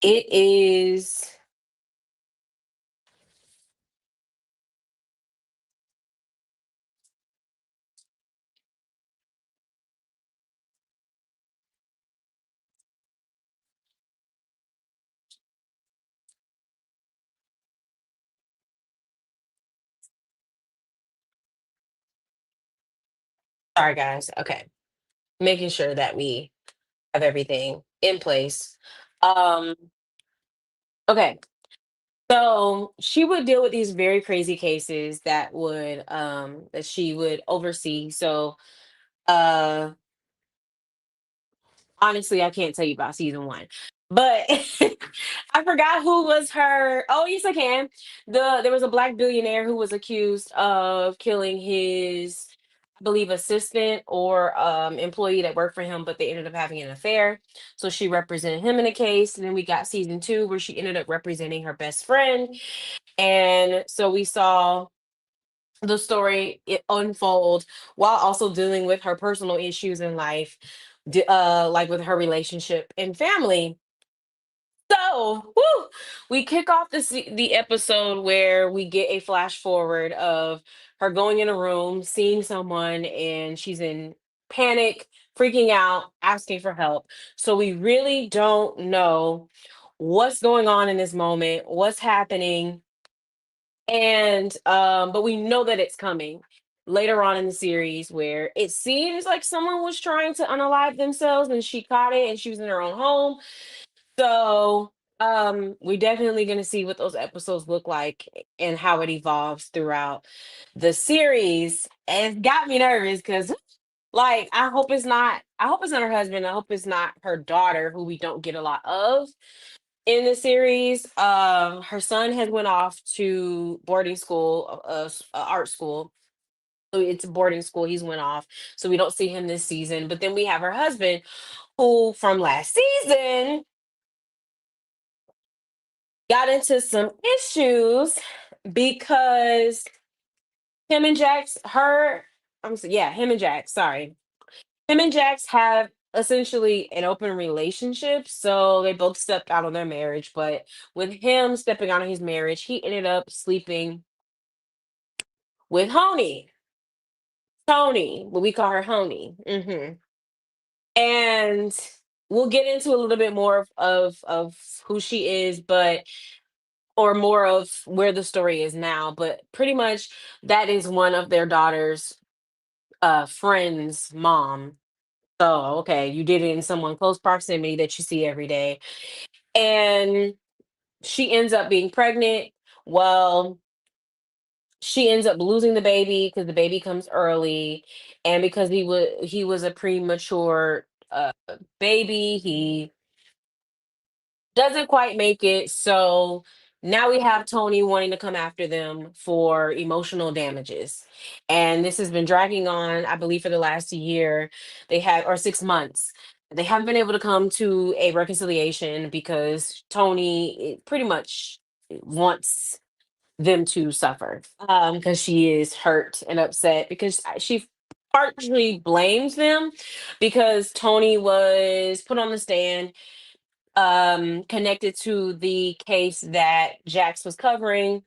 It is. Sorry, guys. Okay. Making sure that we have everything in place. Um, okay. So she would deal with these very crazy cases that she would oversee. So uh honestly, I can't tell you about season one, but I forgot who was her. Oh, yes, I can. There was a black billionaire who was accused of killing his, I believe, assistant or employee that worked for him, but they ended up having an affair. So she represented him in a case. And then we got season two where she ended up representing her best friend. And so we saw the story unfold while also dealing with her personal issues in life, like with her relationship and family. So, woo, we kick off the episode where we get a flash forward of her going in a room, seeing someone, and she's in panic, freaking out, asking for help. So we really don't know what's going on in this moment, what's happening, and but we know that it's coming later on in the series where it seems like someone was trying to unalive themselves and she caught it and she was in her own home. So we definitely going to see what those episodes look like and how it evolves throughout the series. And it's got me nervous because like I hope it's not her husband. I hope it's not her daughter who we don't get a lot of in the series. Her son has went off to boarding school, art school. So it's a boarding school. He's went off, so we don't see him this season. But then we have her husband, who from last season got into some issues because him and Jax, her, yeah, him and Jax. Sorry, him and Jax have essentially an open relationship. So they both stepped out on their marriage. But with him stepping out on his marriage, he ended up sleeping with Honey. Tony, but we call her Honey. And we'll get into a little bit more of who she is, but or more of where the story is now. But pretty much that is one of their daughter's friend's mom. So okay, you did it in someone close proximity that you see every day. And she ends up being pregnant. Well, she ends up losing the baby because the baby comes early, and because he was a premature baby, he doesn't quite make it. So now we have Tony wanting to come after them for emotional damages. And this has been dragging on, I believe, for the last year. They have, or 6 months. They haven't been able to come to a reconciliation because Tony pretty much wants them to suffer because she is hurt and upset because she partially blames them because Tony was put on the stand connected to the case that Jax was covering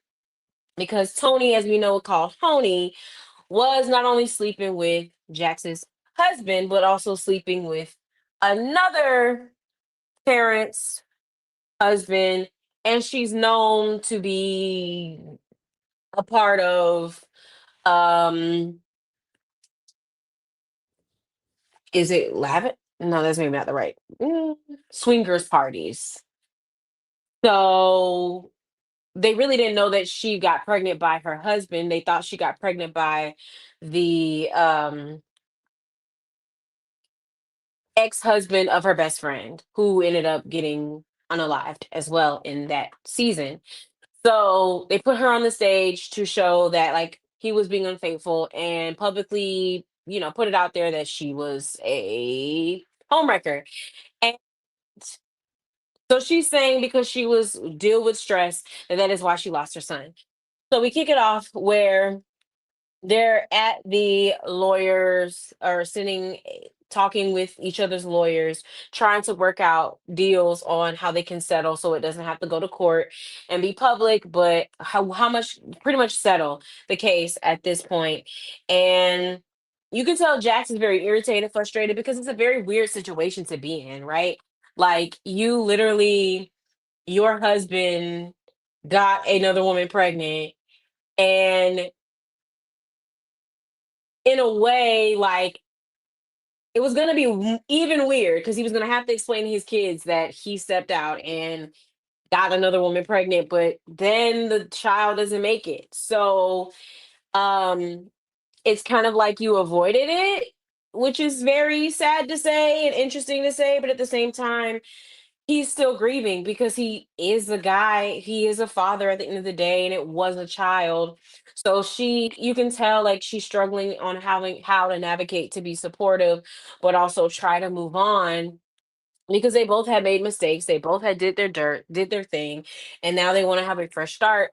because Tony, as we know, called Tony, was not only sleeping with Jax's husband, but also sleeping with another parent's husband. And she's known to be a part of, um, is it Lavit? No, that's maybe not the right. Swingers parties. So they really didn't know that she got pregnant by her husband. They thought she got pregnant by the ex-husband of her best friend, who ended up getting unalived as well in that season. So they put her on the stage to show that like he was being unfaithful and publicly, put it out there that she was a homewrecker. And so she's saying because she was deal with stress that is why she lost her son. So we kick it off where they're at the lawyers or sitting talking with each other's lawyers, trying to work out deals on how they can settle so it doesn't have to go to court and be public, but how much pretty much settle the case at this point. And you can tell Jax is very irritated, frustrated because it's a very weird situation to be in, right? Like you literally, your husband got another woman pregnant, and in a way, like it was gonna be even weird because he was gonna have to explain to his kids that he stepped out and got another woman pregnant, but then the child doesn't make it. So um it's kind of like you avoided it, which is very sad to say and interesting to say, but at the same time, he's still grieving because he is a guy, he is a father at the end of the day, and it was a child. So you can tell like she's struggling on having how to navigate to be supportive, but also try to move on because they both had made mistakes. They both had did their dirt, did their thing, and now they want to have a fresh start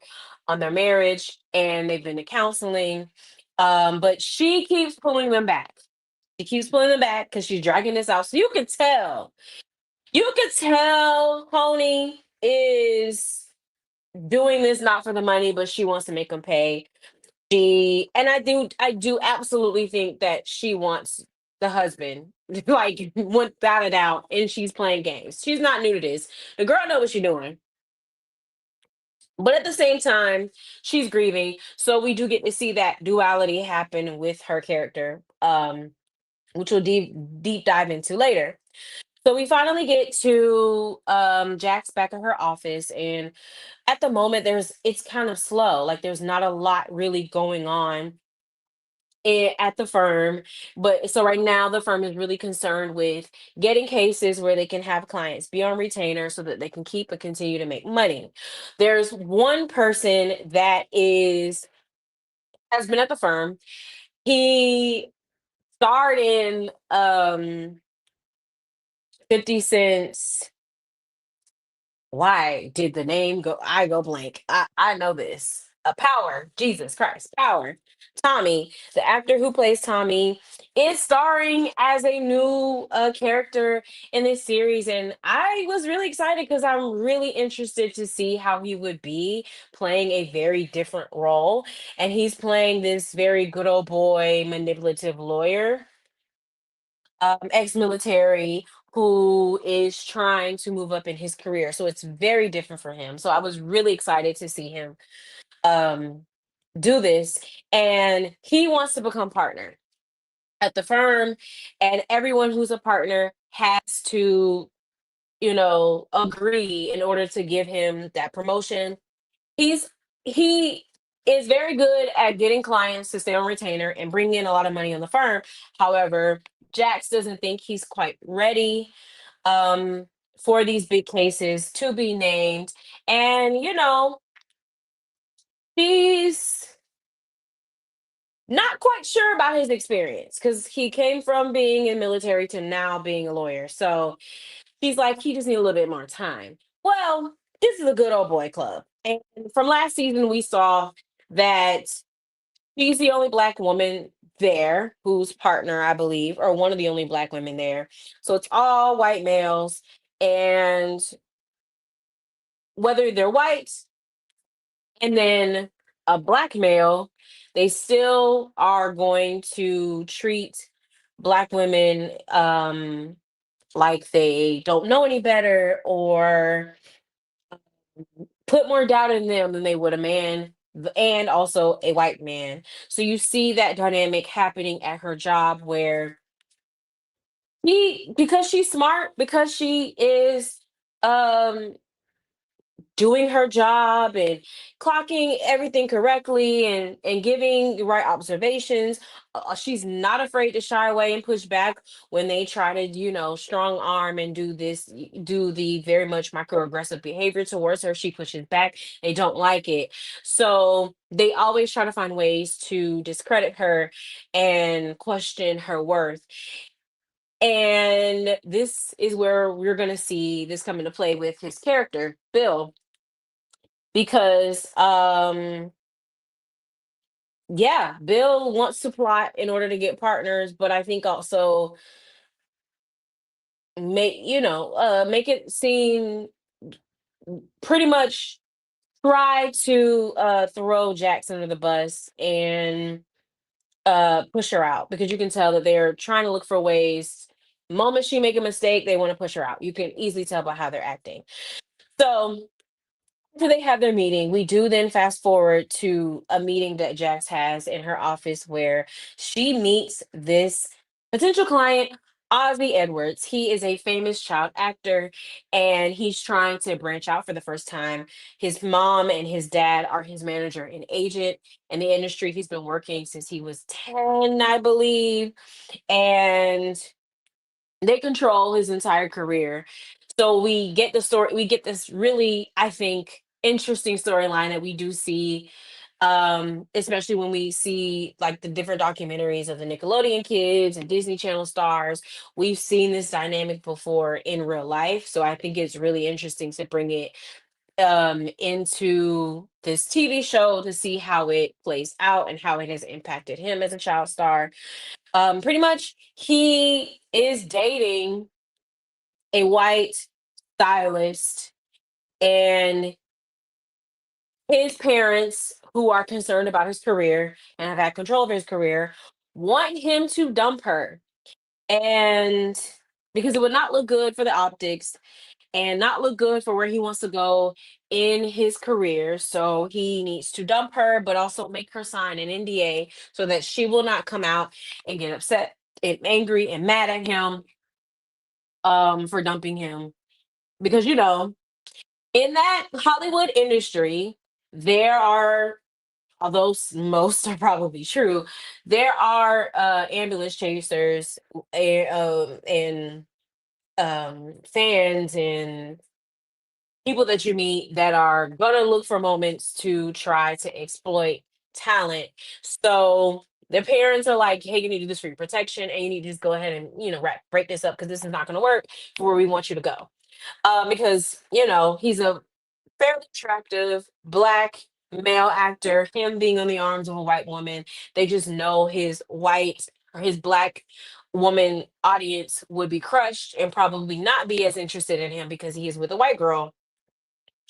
on their marriage. And they've been to counseling, but she keeps pulling them back. She keeps pulling them back because she's dragging this out. So you could tell Pony is doing this not for the money, but she wants to make him pay. I do absolutely think that she wants the husband, like without a doubt, and she's playing games. She's not new to this. The girl knows what she's doing, but at the same time, she's grieving. So we do get to see that duality happen with her character, which we'll deep dive into later. So we finally get to Jack's back at her office, and at the moment it's kind of slow. Like there's not a lot really going on at the firm. But so right now the firm is really concerned with getting cases where they can have clients be on retainer so that they can keep and continue to make money. There's one person that is has been at the firm. He starred in 50 Cent's. Why did the name go? I go blank. I know this. Power. Jesus Christ. Power. Tommy, the actor who plays Tommy, is starring as a new character in this series, and I was really excited because I'm really interested to see how he would be playing a very different role. And he's playing this very good old boy, manipulative lawyer, ex-military, who is trying to move up in his career. So it's very different for him. So I was really excited to see him um, do this. And he wants to become partner at the firm, and everyone who's a partner has to, agree in order to give him that promotion. He's he is very good at getting clients to stay on retainer and bring in a lot of money on the firm. However, Jax doesn't think he's quite ready um, for these big cases to be named. And, he's not quite sure about his experience because he came from being in military to now being a lawyer. So he's like, he just need a little bit more time. Well, this is a good old boy club. And from last season, we saw that she's the only black woman there who's partner, I believe, or one of the only black women there. So it's all white males. And whether they're white and then a black male, they still are going to treat black women like they don't know any better, or put more doubt in them than they would a man and also a white man. So you see that dynamic happening at her job where because she's smart, because she is um doing her job and clocking everything correctly and giving the right observations. She's not afraid to shy away and push back when they try to, strong arm and do the very much microaggressive behavior towards her. She pushes back. They don't like it. So they always try to find ways to discredit her and question her worth. And this is where we're going to see this come into play with his character, Bill, because yeah, Bill wants to plot in order to get partners, but I think also make it seem pretty much try to throw Jax under the bus and push her out, because you can tell that they're trying to look for ways. Moment she make a mistake, they want to push her out. You can easily tell by how they're acting. So after they have their meeting, we do then fast forward to a meeting that Jax has in her office where she meets this potential client, Ozzy Edwards. He is a famous child actor and he's trying to branch out for the first time. His mom and his dad are his manager and agent in the industry. He's been working since he was 10, I believe. And they control his entire career. So we get the story, we get this really, I think, interesting storyline that we do see, especially when we see like the different documentaries of the Nickelodeon kids and Disney Channel stars. We've seen this dynamic before in real life. So I think it's really interesting to bring it into this TV show to see how it plays out and how it has impacted him as a child star. Pretty much he is dating a white stylist, and his parents, who are concerned about his career and have had control of his career, want him to dump her. And because it would not look good for the optics and not look good for where he wants to go in his career. So he needs to dump her, but also make her sign an NDA so that she will not come out and get upset and angry and mad at him for dumping him. Because, in that Hollywood industry, there are, although most are probably true, there are ambulance chasers and fans and people that you meet that are gonna look for moments to try to exploit talent. So their parents are like, "Hey, you need to do this for your protection, and you need to just go ahead and break this up because this is not going to work for where we want you to go." Because he's a fairly attractive black male actor. Him being on the arms of a white woman, they just know his white or his black woman audience would be crushed and probably not be as interested in him because he is with a white girl.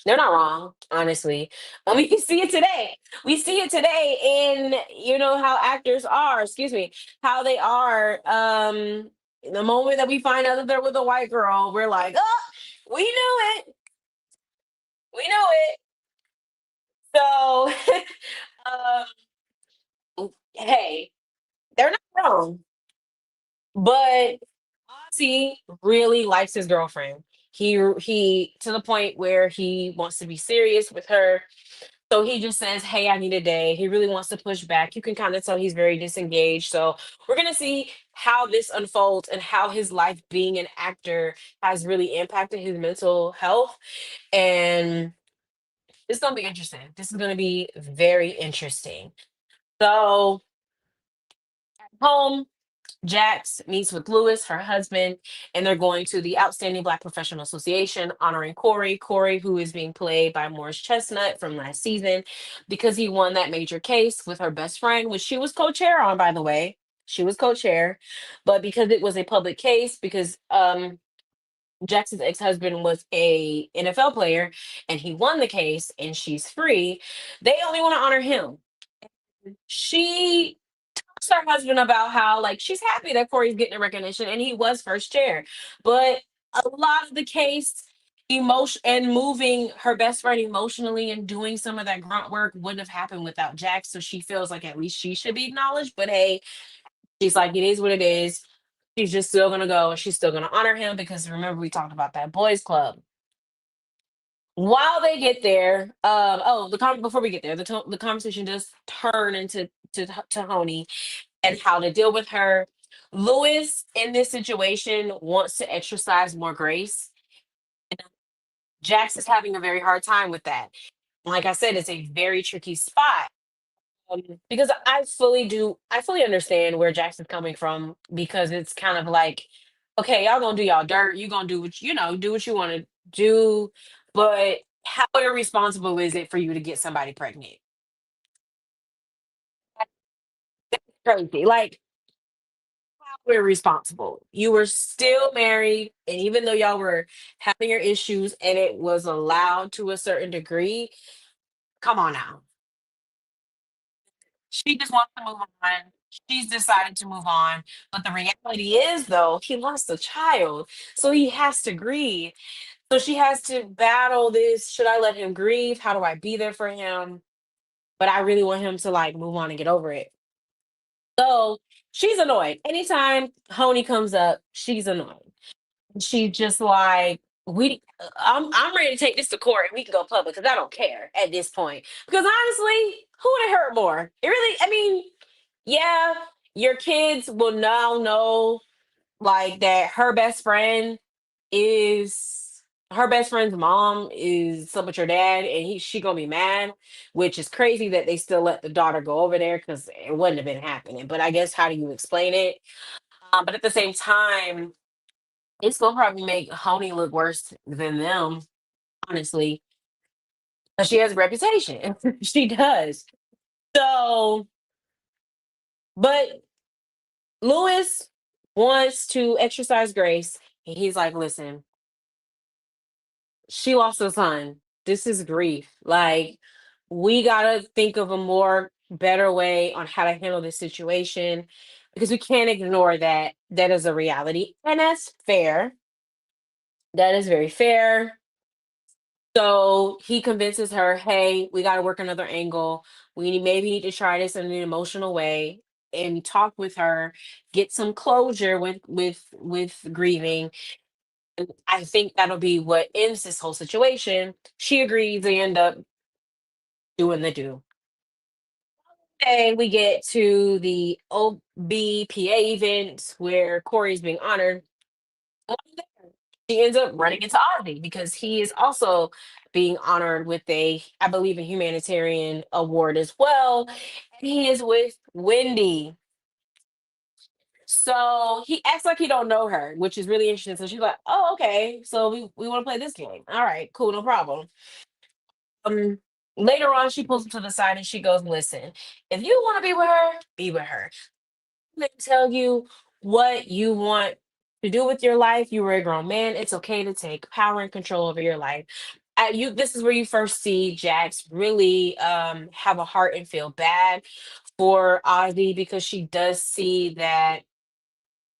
They're not wrong, honestly. We see it today. We see it today in how actors are. Excuse me, how they are. The moment that we find out that they're with a white girl, we're like, oh, we knew it. We knew it. So, hey, they're not wrong. But Ozzy really likes his girlfriend. He to the point where he wants to be serious with her. So he just says, "Hey, I need a day." He really wants to push back. You can kind of tell he's very disengaged. So we're gonna see how this unfolds and how his life being an actor has really impacted his mental health. And it's gonna be interesting. This is gonna be very interesting. So home, Jax meets with Lewis, her husband, and they're going to the Outstanding Black Professional Association honoring Corey. Corey, who is being played by Morris Chestnut from last season, because he won that major case with her best friend, which she was co-chair on, by the way. She was co-chair, but because it was a public case, because Jackson's ex-husband was a NFL player and he won the case and she's free, they only want to honor him. She her husband about how like she's happy that Corey's getting the recognition and he was first chair. But a lot of the case emotion and moving her best friend emotionally and doing some of that grunt work wouldn't have happened without Jack. So she feels like at least she should be acknowledged. But hey, she's like, it is what it is. She's just still gonna go and she's still gonna honor him because remember we talked about that boys club. While they get there, before we get there, the conversation does turn into to Honey and how to deal with her. Lewis in this situation wants to exercise more grace. Jax is having a very hard time with that. Like I said, it's a very tricky spot. Because I fully understand where Jax is coming from because it's kind of like, okay, y'all gonna do y'all dirt, you gonna do what do what you want to do, but how irresponsible is it for you to get somebody pregnant? Crazy. Like, were responsible. You were still married, and even though y'all were having your issues and it was allowed to a certain degree, come on now. She just wants to move on. She's decided to move on. But the reality is, though, he lost a child. So he has to grieve. So she has to battle this. Should I let him grieve? How do I be there for him? But I really want him to like move on and get over it. So she's annoyed. Anytime Honey comes up, she's annoyed. She just like I'm ready to take this to court and we can go public because I don't care at this point. Because honestly, who would it hurt more? It really, I mean, yeah, your kids will now know like that her best friend's mom is some with your dad and she gonna be mad, which is crazy that they still let the daughter go over there because it wouldn't have been happening. But I guess how do you explain it? But at the same time, it's gonna probably make Honey look worse than them, honestly. 'Cause she has a reputation. She does. So, but Lewis wants to exercise grace, and he's like, listen, she lost a son. This is grief. Like, we gotta think of a more better way on how to handle this situation because we can't ignore that. That is a reality. And that's fair. That is very fair. So he convinces her, hey, we gotta work another angle. Maybe need to try this in an emotional way and talk with her, get some closure with grieving. And I think that'll be what ends this whole situation. She agrees, they end up doing the do. And we get to the OBPA event where Corey's being honored. She ends up running into Ozzy because he is also being honored with I believe, a humanitarian award as well. And he is with Wendy. So he acts like he don't know her, which is really interesting. So she's like, "Oh, okay. So we want to play this game. All right, cool, no problem." Um, Later on, she pulls him to the side and she goes, "Listen, if you want to be with her, be with her. Let me tell you what you want to do with your life. You were a grown man. It's okay to take power and control over your life." This is where you first see Jax really have a heart and feel bad for Ozzy because she does see that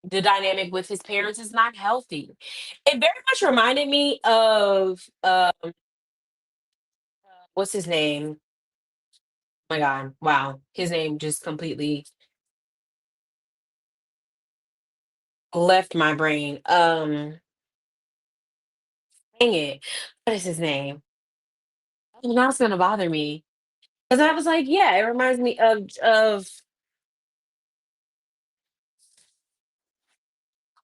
the dynamic with his parents is not healthy. It very much reminded me of what's his name? Oh my God, wow, his name just completely left my brain. Dang it, what is his name? Oh, now it's gonna bother me because I was like, yeah, it reminds me of.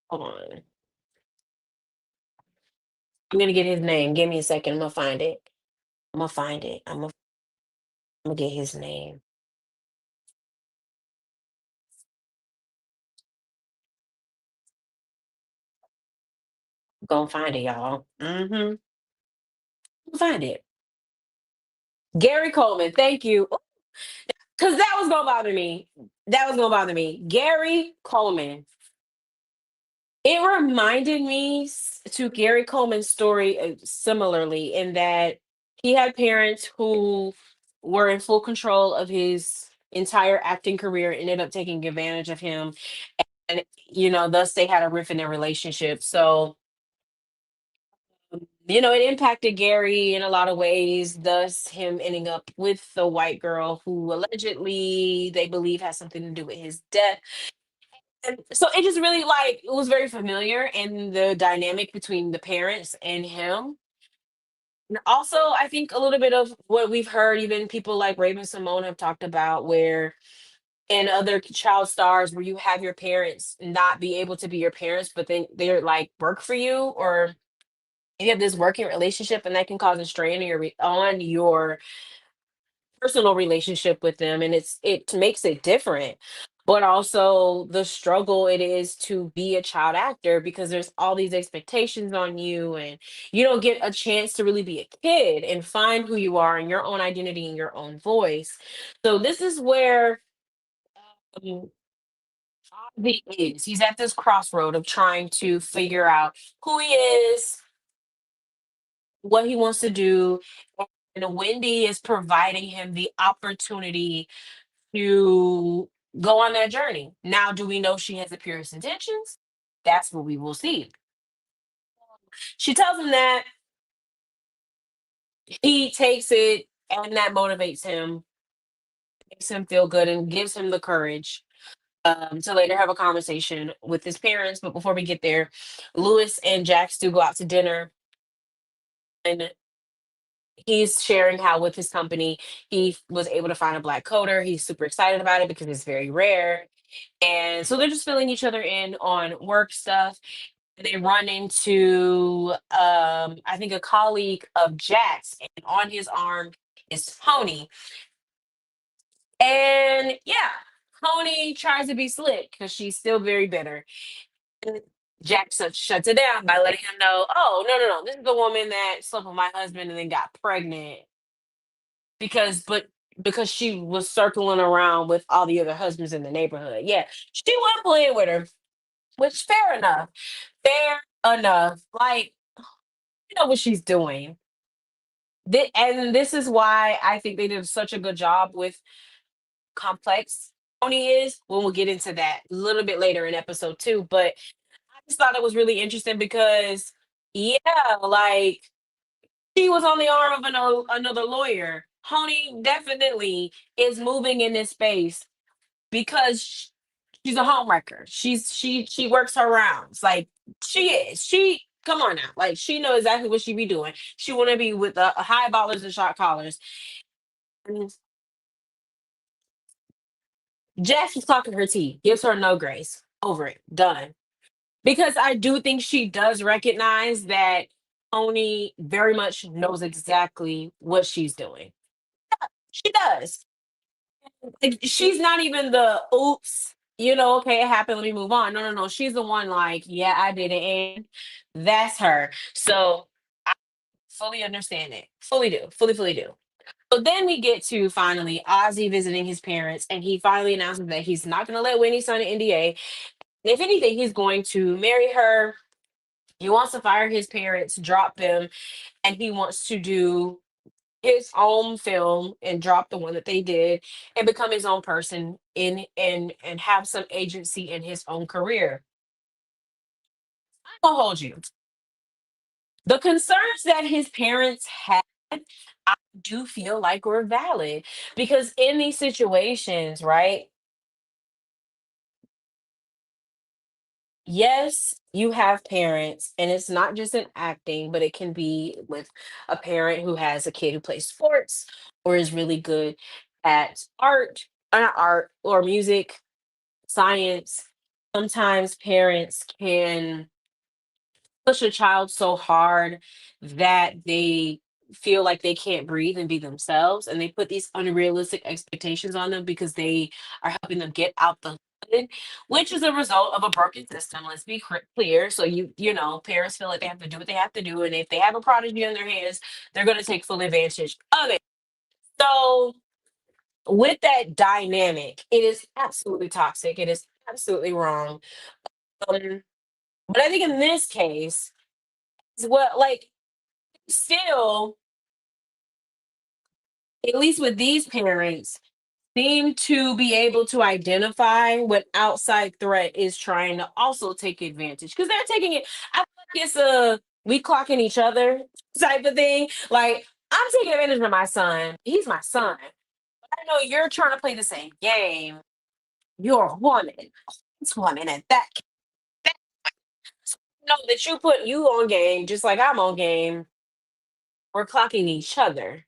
Hold on, I'm gonna get his name. Give me a second. I'm gonna find it. I'm gonna find it. I'm gonna get his name. I'm gonna find it, y'all. Find it. Gary Coleman. Thank you. Because that was gonna bother me. That was gonna bother me. Gary Coleman. It reminded me to Gary Coleman's story similarly in that he had parents who were in full control of his entire acting career, ended up taking advantage of him, and thus they had a rift in their relationship. So it impacted Gary in a lot of ways, thus him ending up with the white girl who allegedly they believe has something to do with his death. And so it just really like it was very familiar in the dynamic between the parents and him. And also, I think a little bit of what we've heard, even people like Raven Simone have talked about, where and other child stars, where you have your parents not be able to be your parents, but then they're like work for you, or you have this working relationship, and that can cause a strain on on your personal relationship with them, and it makes it different. But also the struggle it is to be a child actor because there's all these expectations on you, and you don't get a chance to really be a kid and find who you are and your own identity and your own voice. So this is where Ozzy is. He's at this crossroad of trying to figure out who he is, what he wants to do, and Wendy is providing him the opportunity to go on that journey. Now, do we know she has the purest intentions? That's what we will see. She tells him that he takes it, and that motivates him, makes him feel good, and gives him the courage to later have a conversation with his parents. But before we get there, Lewis and Jax do go out to dinner, and he's sharing how with his company he was able to find a black coder. He's super excited about it because it's very rare. And so they're just filling each other in on work stuff. They run into I think a colleague of Jack's, and on his arm is Tony. And yeah, Tony tries to be slick because she's still very bitter. And Jack shuts it down by letting him know, oh no, this is the woman that slept with my husband and then got pregnant because but because she was circling around with all the other husbands in the neighborhood. Yeah, she wasn't playing with her, which fair enough. Fair enough. Like, you know what she's doing. And this is why I think they did such a good job with complex Tony is. When we'll get into that a little bit later in episode 2. But I just thought it was really interesting because, yeah, like she was on the arm of another lawyer. Honey definitely is moving in this space because she's a homewrecker. She works her rounds. Like she is. She come on now. Like she knows exactly what she be doing. She want to be with high ballers and shot callers. And Jess is talking her tea. Gives her no grace. Over it. Done. Because I do think she does recognize that Tony very much knows exactly what she's doing. She does. Like, she's not even the oops, okay, it happened, let me move on. No. She's the one like, yeah, I did it. And that's her. So I fully understand it. Fully do. Fully do. So then we get to finally Ozzy visiting his parents, and he finally announces that he's not going to let Winnie sign an NDA. And if anything, he's going to marry her. He wants to fire his parents, drop them, and he wants to do his own film and drop the one that they did and become his own person in and have some agency in his own career. I'll hold you. The concerns that his parents had, I do feel like were valid because in these situations, right? Yes, you have parents, and it's not just in acting, but it can be with a parent who has a kid who plays sports or is really good at art, not art or music, science. Sometimes parents can push a child so hard that they feel like they can't breathe and be themselves, and they put these unrealistic expectations on them because they are helping them get out the hood, which is a result of a broken system. Let's be clear. So parents feel like they have to do what they have to do, and if they have a prodigy in their hands, they're going to take full advantage of it. So with that dynamic, it is absolutely toxic. It is absolutely wrong. Um, but I think in this case, well, like still, at least with these parents, seem to be able to identify what outside threat is trying to also take advantage because they're taking it. I feel like it's a we clocking each other type of thing. Like I'm taking advantage of my son. He's my son. I know you're trying to play the same game. You're a woman. It's woman at that know that you on game just like I'm on game. We're clocking each other.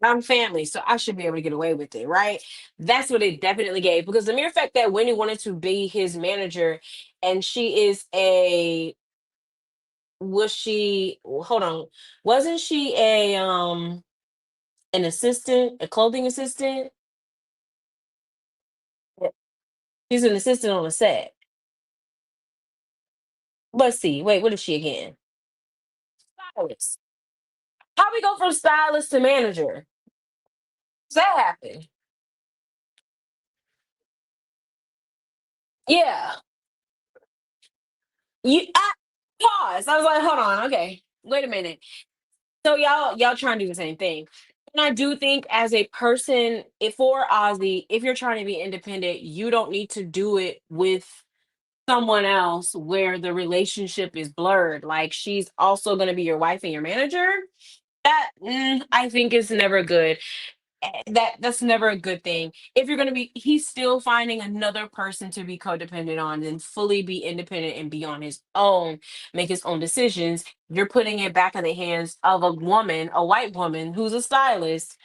I'm family, so I should be able to get away with it, right? That's what it definitely gave because the mere fact that Wendy wanted to be his manager and she is a was she hold on, wasn't she a an assistant, a clothing assistant? Yeah, she's an assistant on the set. Let's see. Wait, what is she again? Stylist. How we go from stylist to manager? Does that happen? Yeah. Pause. I was like, hold on, okay. Wait a minute. So y'all trying to do the same thing. And I do think as a person, if for Ozzy, if you're trying to be independent, you don't need to do it with someone else where the relationship is blurred. Like she's also going to be your wife and your manager. That I think is never good. That's never a good thing. If you're going to be, he's still finding another person to be codependent on and fully be independent and be on his own, make his own decisions. You're putting it back in the hands of a woman, a white woman who's a stylist,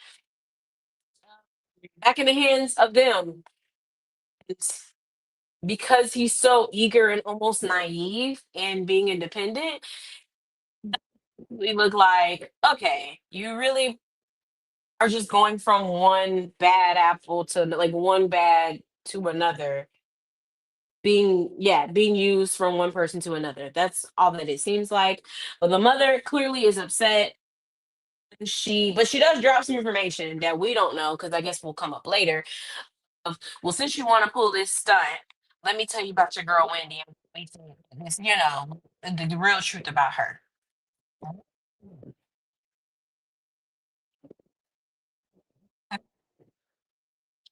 back in the hands of them. It's because he's so eager and almost naive and being independent. We look like, okay, you really are just going from one bad apple to like one bad to another, being yeah, being used from one person to another. That's all that it seems like. But the mother clearly is upset. But she does drop some information that we don't know because I guess will come up later. Of well, since you want to pull this stunt, let me tell you about your girl Wendy and the real truth about her.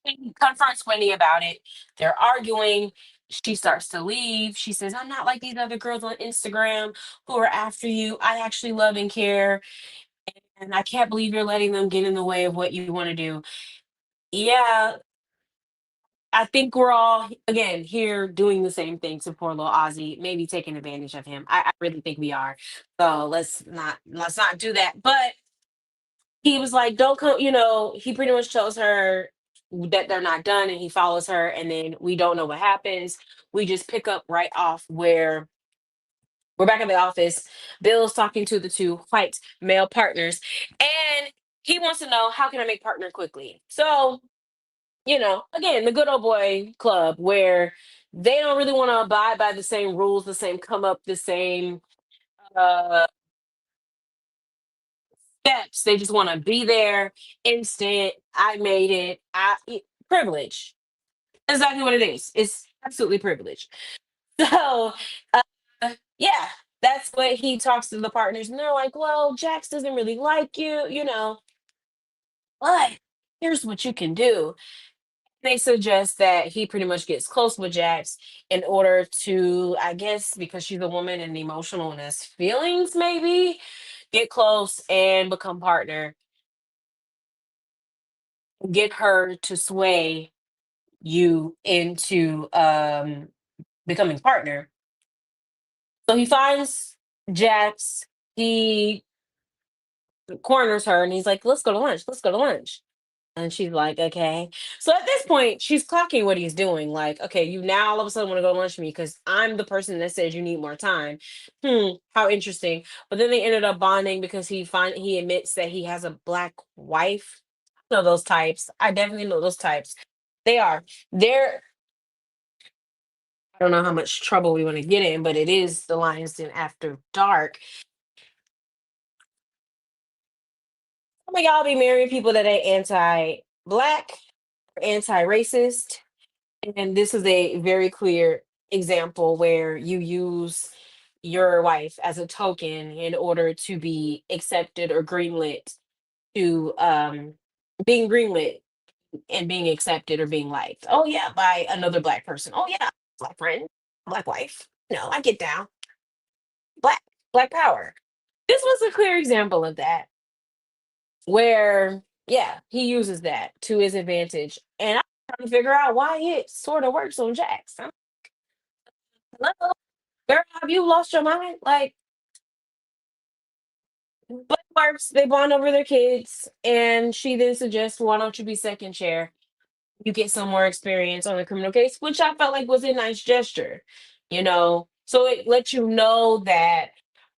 He confronts Wendy about it. They're arguing. She starts to leave. She says, I'm not like these other girls on Instagram who are after you. I actually love and care. And I can't believe you're letting them get in the way of what you want to do. Yeah, I think we're all, again, here doing the same thing to poor little Ozzy, maybe taking advantage of him. I really think we are. So let's not do that. But he was like, don't come, he pretty much tells her that they're not done and he follows her and then we don't know what happens. We just pick up right off where we're back in the office. Bill's talking to the two white male partners and he wants to know how can I make partner quickly. So, again, the good old boy club where they don't really want to abide by the same rules, the same come up, the same uh steps. They just want to be there, instant. I made it. Privilege. Exactly what it is. It's absolutely privilege. So, uh, yeah, that's what he talks to the partners, and they're like, "Well, Jax doesn't really like you, but here's what you can do." They suggest that he pretty much gets close with Jax in order to, I guess, because she's a woman and emotional and has feelings, maybe get close and become partner, get her to sway you into becoming partner. So he finds Jax, he corners her and he's like, let's go to lunch, let's go to lunch. And she's like, okay. So at this point, she's clocking what he's doing. Like, okay, you now all of a sudden want to go to lunch with me because I'm the person that says you need more time. How interesting. But then they ended up bonding because he admits that he has a black wife. I know those types. I definitely know those types. They are. They're I don't know how much trouble we want to get in, but it is the Lions Den After Dark. Some of y'all be marrying people that ain't anti-black, anti-racist, and this is a very clear example where you use your wife as a token in order to be accepted or greenlit to being greenlit and being accepted or being liked. Oh yeah, by another black person. Oh yeah, black friend, black wife. No, I get down. Black, black power. This was a clear example of that, where yeah, he uses that to his advantage. And I'm trying to figure out why it sort of works on Jax. Hello, girl, have you lost your mind? Like, but it works. They bond over their kids, and she then suggests, "Why don't you be second chair? You get some more experience on the criminal case," which I felt like was a nice gesture. So it lets you know that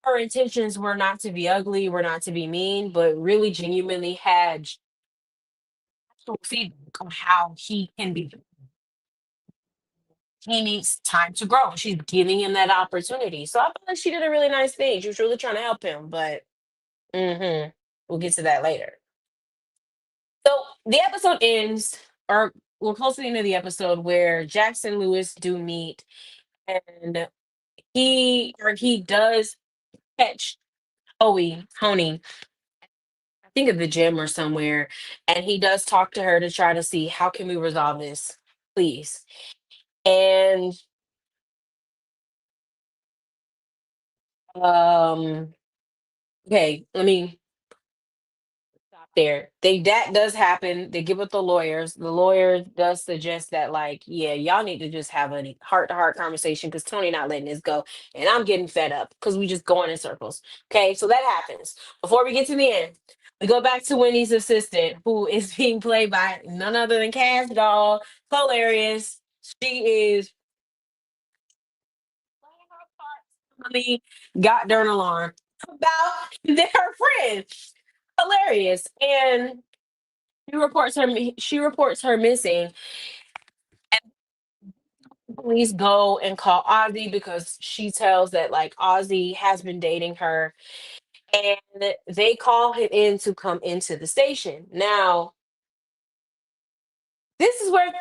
her intentions were not to be ugly, were not to be mean, but really genuinely had feedback on how he can be. He needs time to grow. She's giving him that opportunity. So I feel like she did a really nice thing. She was really trying to help him, but we'll get to that later. So the episode ends, or we're close to the end of the episode where Jackson Lewis do meet, and he does catch Tony, I think at the gym or somewhere, and he does talk to her to try to see how can we resolve this, please. And um, okay, let me stop there. That does happen. They get with the lawyers. The lawyer does suggest that, like, yeah, y'all need to just have a heart to heart conversation because Tony not letting this go, and I'm getting fed up because we just going in circles. Okay, so that happens. Before we get to the end, we go back to Wendy's assistant, who is being played by none other than Cass Doll. Hilarious. She is playing her part. Really got Darn alarm about their friend. Hilarious. And she reports her missing, and police go and call Ozzy because she tells that like Ozzy has been dating her, and they call him in to come into the station. Now, this is where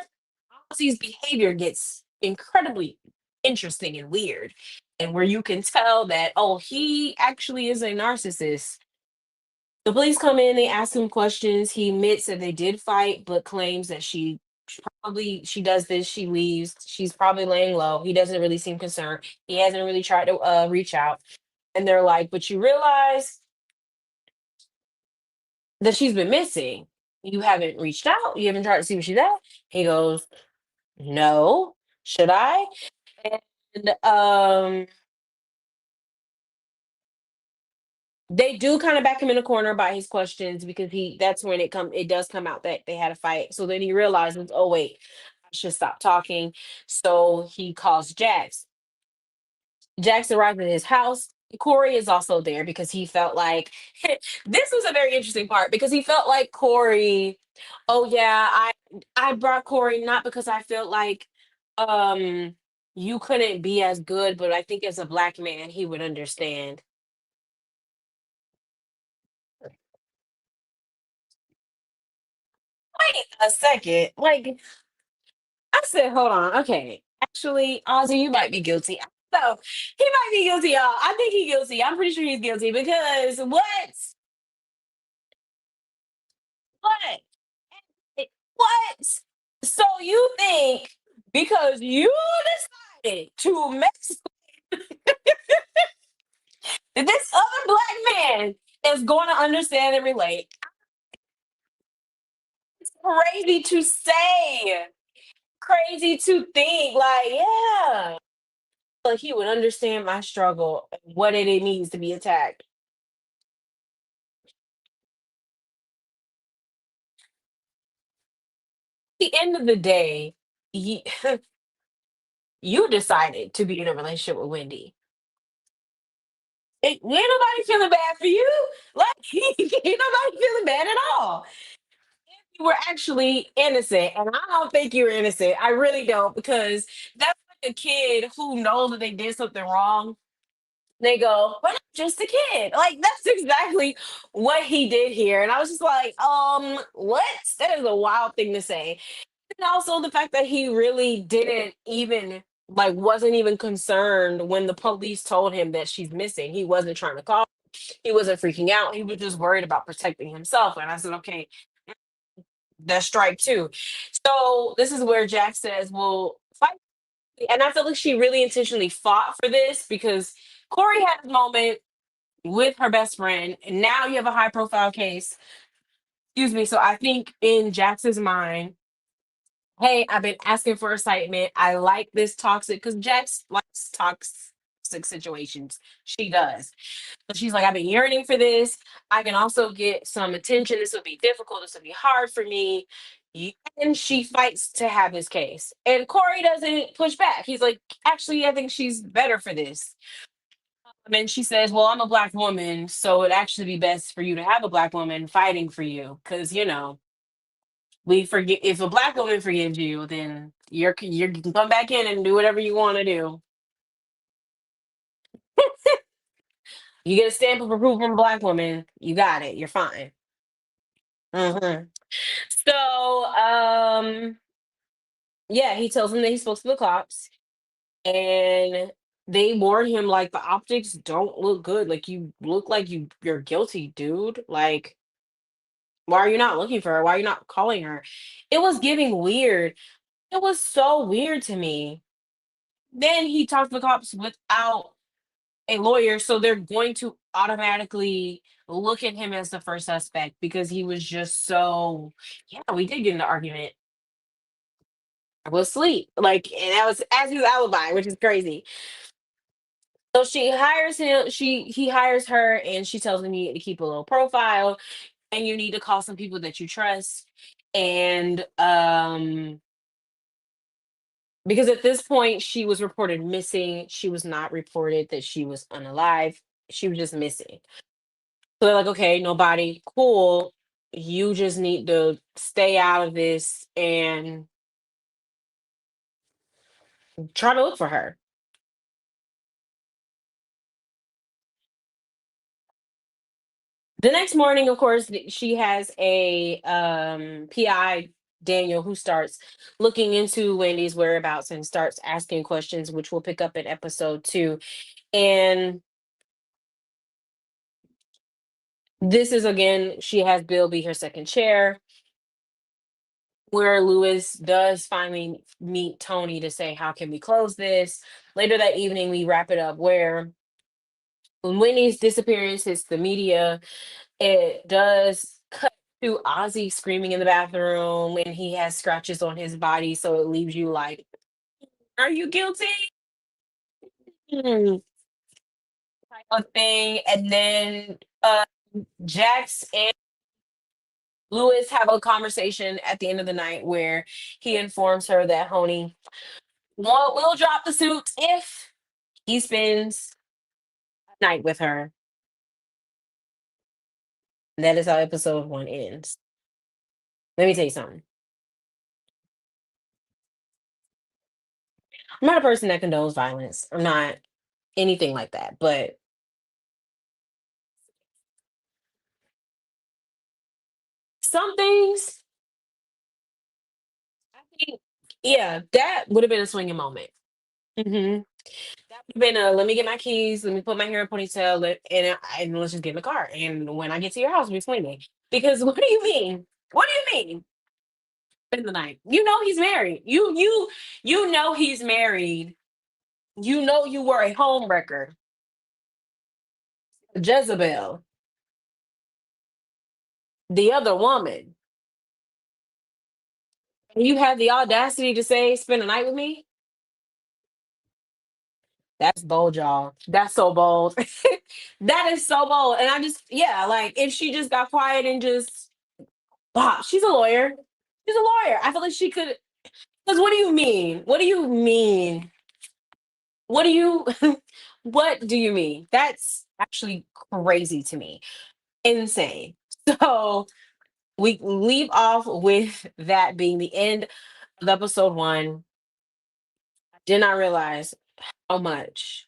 Ozzy's behavior gets incredibly interesting and weird, and where you can tell that, oh, he actually is a narcissist. The police come in, they ask him questions. He admits that they did fight, but claims that she does this, she leaves, she's probably laying low. He doesn't really seem concerned. He hasn't really tried to reach out. And they're like, but you realize that she's been missing. You haven't reached out. You haven't tried to see where she's at. He goes, no. Should I? And they do kind of back him in a corner by his questions because that's when it does come out that they had a fight. So then he realizes, oh wait, I should stop talking. So he calls Jax. Jax arrives at his house. Corey is also there because he felt like this was a very interesting part because he felt like Corey, oh yeah, I brought Corey not because I felt like um you couldn't be as good, but I think as a black man he would understand. Wait a second. Like I said, hold on. Okay. Actually, Ozzy, you might be guilty. So he might be guilty, y'all. I think he's guilty. I'm pretty sure he's guilty because what? What? What? So you think because you decided to mess that this other black man is going to understand and relate? It's crazy to say. Crazy to think. Like, yeah. Like he would understand my struggle and what it means to be attacked. The end of the day, you, you decided to be in a relationship with Wendy. Ain't nobody feeling bad for you. Like, ain't nobody feeling bad at all. You were actually innocent, and I don't think you were innocent. I really don't, because that's like a kid who knows that they did something wrong. They go, but I'm just a kid. Like, that's exactly what he did here. And I was just like, what? That is a wild thing to say. And also the fact that he really didn't even like wasn't even concerned when the police told him that she's missing. He wasn't trying to call. He wasn't freaking out. He was just worried about protecting himself. And I said, okay, that's strike two. So this is where Jack says, well, fight. And I feel like she really intentionally fought for this because Corey had a moment with her best friend, and now you have a high profile case. Excuse me. So I think in Jax's mind, hey, I've been asking for excitement. I like this toxic because Jax likes toxic situations. She does. But she's like, I've been yearning for this. I can also get some attention. This will be difficult. This will be hard for me. And she fights to have his case. And Corey doesn't push back. He's like, actually, I think she's better for this. And then she says, well, I'm a black woman, so it'd actually be best for you to have a black woman fighting for you. Because, we forget if a black woman forgives you, then you can come back in and do whatever you want to do. You get a stamp of approval from a black woman, you got it. You're fine. hmm So, Yeah, he tells him that he spoke to the cops, and they warn him like the optics don't look good. Like you look like you're guilty, dude. Like why are you not looking for her? Why are you not calling her? It was giving weird. It was so weird to me. Then he talked to the cops without a lawyer, so they're going to automatically look at him as the first suspect because he was just so. Yeah, we did get in an argument. I was asleep, like, and that was as his alibi, which is crazy. So she hires him. He hires her, and she tells him you need to keep a low profile, and you need to call some people that you trust. And because at this point she was reported missing, she was not reported that she was unalive. She was just missing. So they're like, okay, nobody, cool. You just need to stay out of this and try to look for her. The next morning, of course, she has a PI, Daniel, who starts looking into Wendy's whereabouts and starts asking questions, which we'll pick up in episode 2. And this is again, she has Bill be her second chair, where Lewis does finally meet Tony to say, how can we close this? Later that evening, we wrap it up where when Wendy's disappearance hits the media, it does cut to Ozzy screaming in the bathroom and he has scratches on his body. So it leaves you like, are you guilty? Hmm, type of thing. And then Jax and Lewis have a conversation at the end of the night where he informs her that Honey will drop the suit if he spends a night with her. And that is how episode 1 ends. Let me tell you something. I'm not a person that condones violence. I'm not anything like that. But some things, I think, yeah, that would have been a swinging moment. Hmm. That would have been a let me get my keys, let me put my hair in a ponytail, and let's just get in the car. And when I get to your house, we're swinging. Because what do you mean? What do you mean? Spend the night. You know he's married. You know he's married. You know you were a home wrecker. Jezebel, the other woman. And you have the audacity to say, spend the night with me? That's bold, y'all. That's so bold. That is so bold. And I just, yeah, like if she just got quiet and just, wow, she's a lawyer. She's a lawyer. I feel like she could, because what do you mean? What do you mean? What do you, what do you mean? That's actually crazy to me. Insane. So we leave off with that being the end of episode 1. Did not realize how much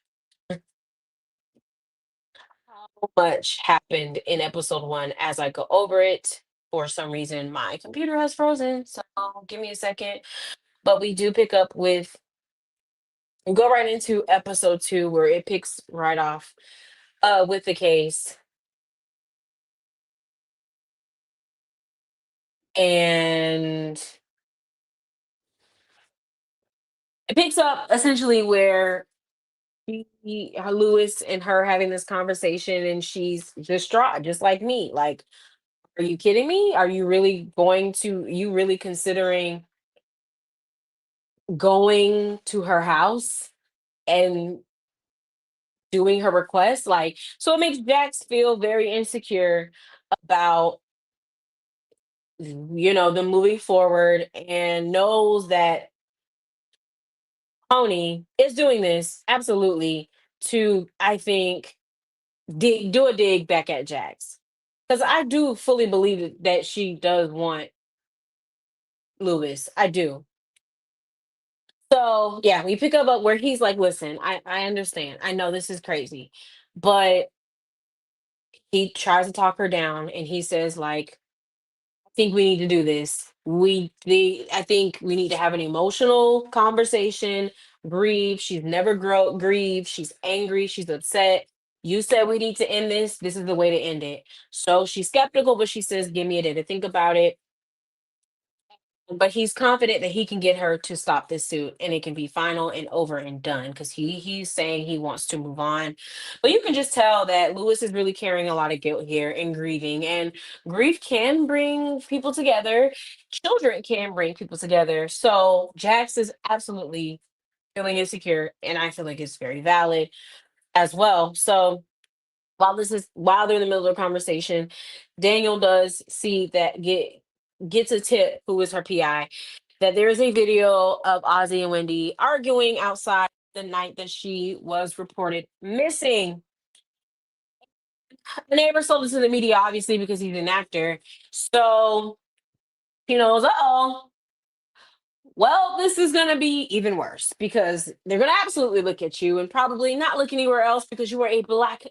much happened in episode 1 as I go over it. For some reason, my computer has frozen, so give me a second. But we do pick up with go right into episode 2 where it picks right off with the case, and it picks up essentially where Lewis and her having this conversation, and she's distraught, just like me. Like, are you kidding me? Are you really you really considering going to her house and doing her request? Like, so it makes Jax feel very insecure about, them moving forward, and knows that Tony is doing this absolutely to, I think, do a dig back at Jax. Because I do fully believe that she does want Lewis. I do. So yeah, we pick up where he's like, listen, I understand. I know this is crazy. But he tries to talk her down and he says, like, I think we need to do this. I think we need to have an emotional conversation. Grieve. She's never grieved. She's angry. She's upset. You said we need to end this. This is the way to end it. So she's skeptical, but she says, "Give me a day to think about it." But he's confident that he can get her to stop this suit and it can be final and over and done because he's saying he wants to move on. But you can just tell that Lewis is really carrying a lot of guilt here and grieving. And grief can bring people together. Children can bring people together. So Jax is absolutely feeling insecure, and I feel like it's very valid as well. So while they're in the middle of a conversation, Daniel does see that gets a tip who is her PI that there is a video of Ozzy and Wendy arguing outside the night that she was reported missing. The neighbor sold it to the media, obviously, because he's an actor. So he knows, oh, well, this is going to be even worse because they're going to absolutely look at you and probably not look anywhere else because you are a black.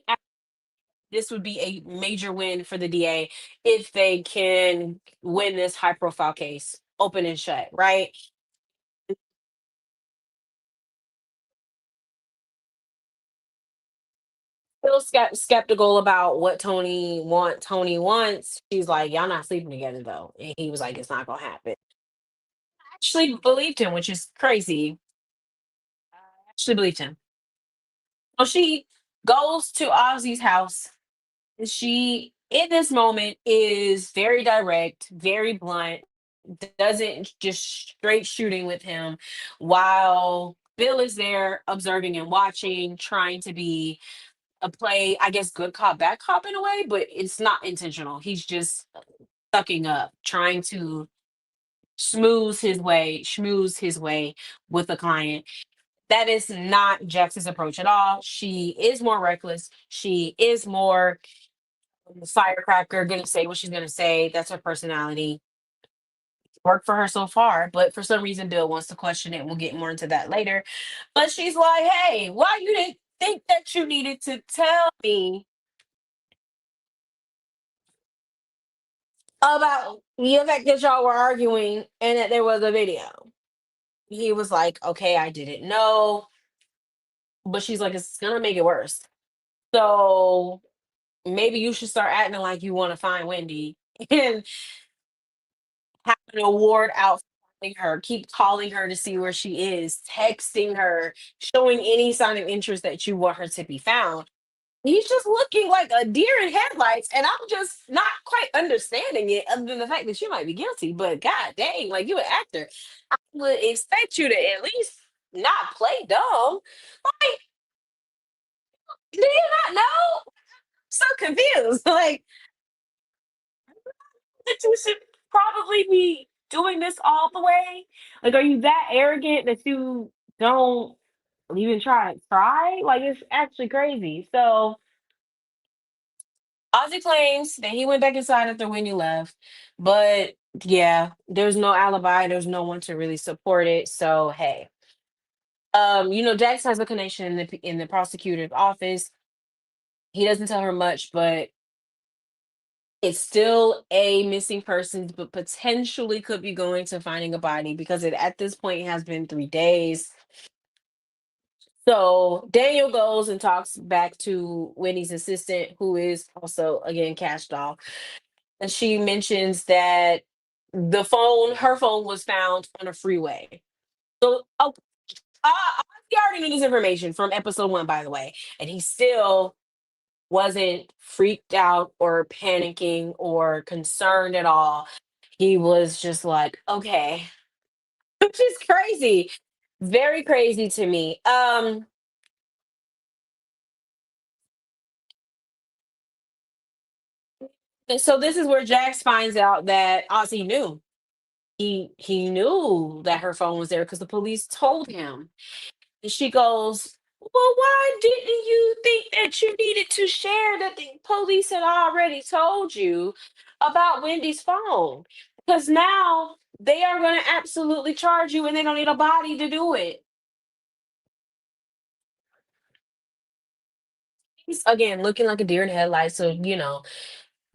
This would be a major win for the DA if they can win this high profile case open and shut, right? Still skeptical about what Tony wants. She's like, y'all not sleeping together though. And he was like, it's not gonna happen. Actually believed him, which is crazy. Actually believed him. So she goes to Ozzy's house. She in this moment is very direct, very blunt, doesn't just straight shooting with him while Bill is there observing and watching, trying to be a play, I guess, good cop, bad cop in a way, but it's not intentional. He's just sucking up, trying to schmooze his way with a client. That is not Jax's approach at all. She is more reckless. She is more firecracker, gonna say what she's gonna say. That's her personality. Worked for her so far, but for some reason Bill wants to question it. We'll get more into that later. But she's like, "Hey, why you didn't think that you needed to tell me about the fact that y'all were arguing and that there was a video?" He was like, "Okay, I didn't know," but she's like, "It's gonna make it worse. So maybe you should start acting like you want to find Wendy and have an award out for finding her, keep calling her to see where she is, texting her, showing any sign of interest that you want her to be found." He's just looking like a deer in headlights, and I'm just not quite understanding it, other than the fact that you might be guilty. But god dang, like you an actor, I would expect you to at least not play dumb. Like, do you not know? So confused. Like that you should probably be doing this all the way? Like, are you that arrogant that you don't even try? Like, it's actually crazy. So, Ozzy claims that he went back inside after Whitney left, but yeah, there's no alibi. There's no one to really support it. So, hey, Jax has a connection in the prosecutor's office. He doesn't tell her much, but it's still a missing person, but potentially could be going to finding a body because it at this point has been 3 days. So Daniel goes and talks back to Winnie's assistant, who is also again Cash Doll, and she mentions that her phone was found on a freeway. So, oh, he already knew this information from episode 1, by the way, and he still wasn't freaked out or panicking or concerned at all. He was just like, okay, which is crazy. Very crazy to me. And so this is where Jax finds out that Ozzy knew. He knew that her phone was there because the police told him. And she goes, well, why didn't you think that you needed to share that the police had already told you about Wendy's phone? Because now they are going to absolutely charge you and they don't need a body to do it. He's again looking like a deer in headlights. So,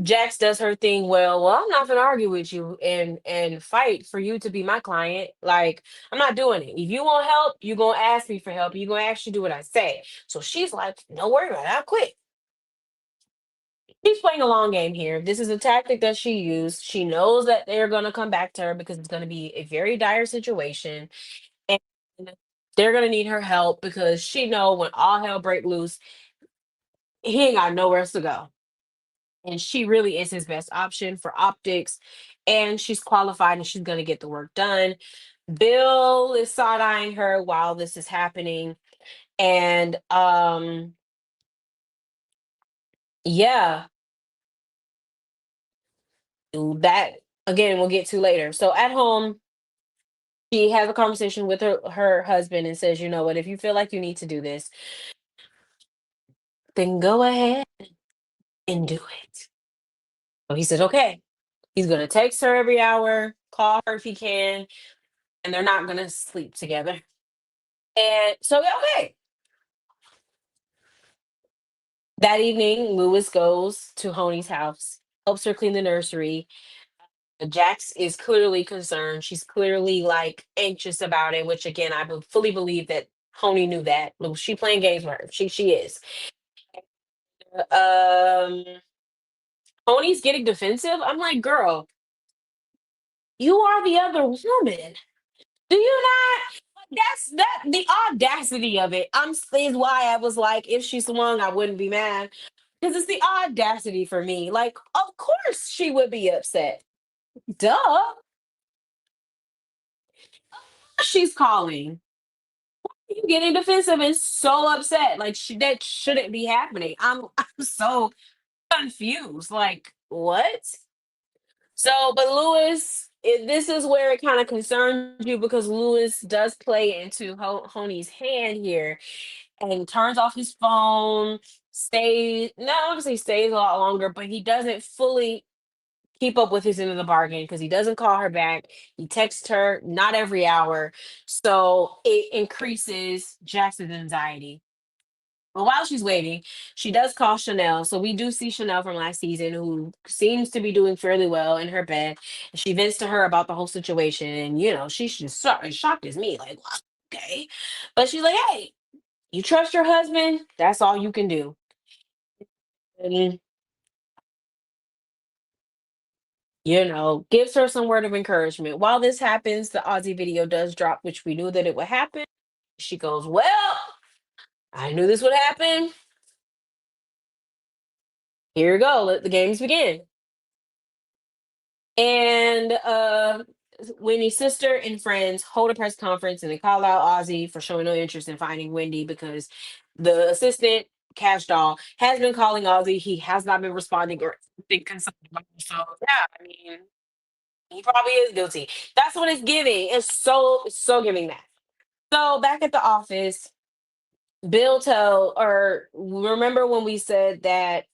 Jax does her thing well, I'm not gonna argue with you and fight for you to be my client. Like, I'm not doing it. If you want help, you're gonna ask me for help. You're gonna actually do what I say. So she's like, don't worry about it, I'll quit. She's playing a long game here. This is a tactic that she used. She knows that they're gonna come back to her because it's gonna be a very dire situation. And they're gonna need her help because she know when all hell break loose, he ain't got nowhere else to go. And she really is his best option for optics, and she's qualified and she's going to get the work done. Bill is side-eyeing her while this is happening, and yeah, that again we'll get to later. So at home, she has a conversation with her husband and says, you know what, if you feel like you need to do this, then go ahead and do it. So he says, okay. He's going to text her every hour, call her if he can, and they're not going to sleep together. And so, yeah, okay. That evening, Lewis goes to Honey's house, helps her clean the nursery. Jax is clearly concerned. She's clearly like anxious about it, which again, fully believe that Honey knew that. She playing games with her. She is. Um, Honey's getting defensive. I'm like, girl, you are the other woman. Do you not? That's that the audacity of it. Is why I was like, if she swung, I wouldn't be mad. Because it's the audacity for me. Like, of course she would be upset. Duh. She's calling. You getting defensive and so upset. Like that shouldn't be happening. I'm so confused. Like, what? So, but Lewis, this is where it kind of concerns you because Lewis does play into Honey's hand here and turns off his phone, stays, not obviously stays a lot longer, but he doesn't fully keep up with his end of the bargain because he doesn't call her back. He texts her not every hour. So it increases Jackson's anxiety. But while she's waiting, she does call Chanel. So we do see Chanel from last season who seems to be doing fairly well in her bed. She vents to her about the whole situation. And, she's just as shocked as me. Like, "What? Okay." But she's like, hey, you trust your husband? That's all you can do. And, gives her some word of encouragement. While this happens, the Aussie video does drop, which we knew that it would happen. She goes, well, I knew this would happen. Here we go. Let the games begin. And Wendy's sister and friends hold a press conference and they call out Ozzy for showing no interest in finding Wendy because the assistant, Cash Doll, has been calling Ozzy. He has not been responding or been concerned about him. So yeah, I mean, he probably is guilty. That's what it's giving. It's so giving that. So back at the office, remember when we said that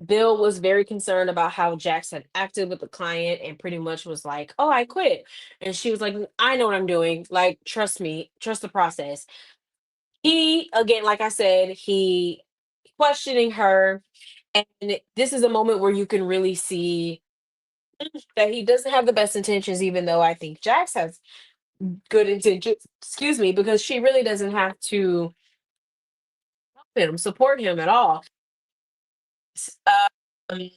Bill was very concerned about how Jackson acted with the client and pretty much was like, oh, I quit. And she was like, I know what I'm doing. Like, trust me, trust the process. He, again, like I said, he questioning her. And this is a moment where you can really see that he doesn't have the best intentions, even though I think Jax has good intentions, excuse me, because she really doesn't have to help him, support him at all. Um,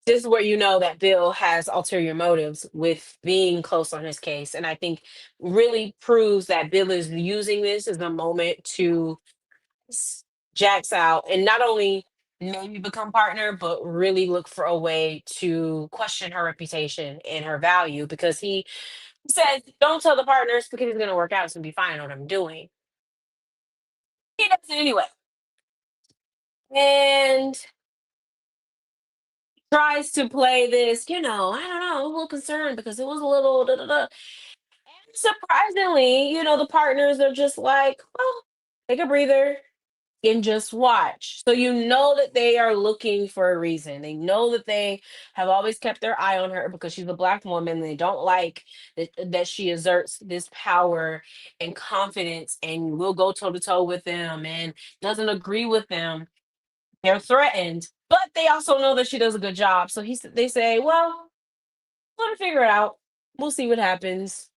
this is where you know that Bill has ulterior motives with being close on his case. And I think really proves that Bill is using this as a moment to Jax out and not only maybe become partner, but really look for a way to question her reputation and her value because he says, don't tell the partners because it's going to work out. It's going to be fine. I know what I'm doing. He does it anyway. And tries to play this, I don't know, a little concerned because it was a little da da da. Surprisingly, the partners are just like, well, take a breather and just watch. So you know that they are looking for a reason. They know that they have always kept their eye on her because she's a black woman. They don't like that she exerts this power and confidence and will go toe to toe with them and doesn't agree with them. They're threatened, but they also know that she does a good job. So they say, well, let her figure it out. We'll see what happens.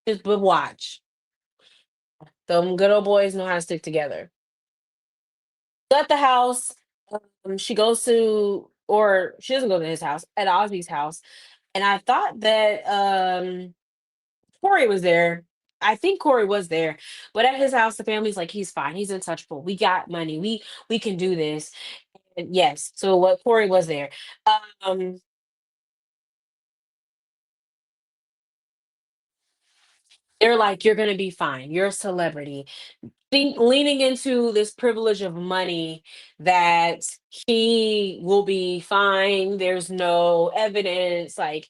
Just but watch. Them good old boys know how to stick together. At the house, she goes to, or she doesn't go to his house, at Osby's house. And I thought that Corey was there. I think Corey was there, but at his house, the family's like, he's fine. He's untouchable. We got money. We can do this. And yes, so what Corey was there. Um, they're like, you're gonna be fine. You're a celebrity. Leaning into this privilege of money that he will be fine. There's no evidence. Like,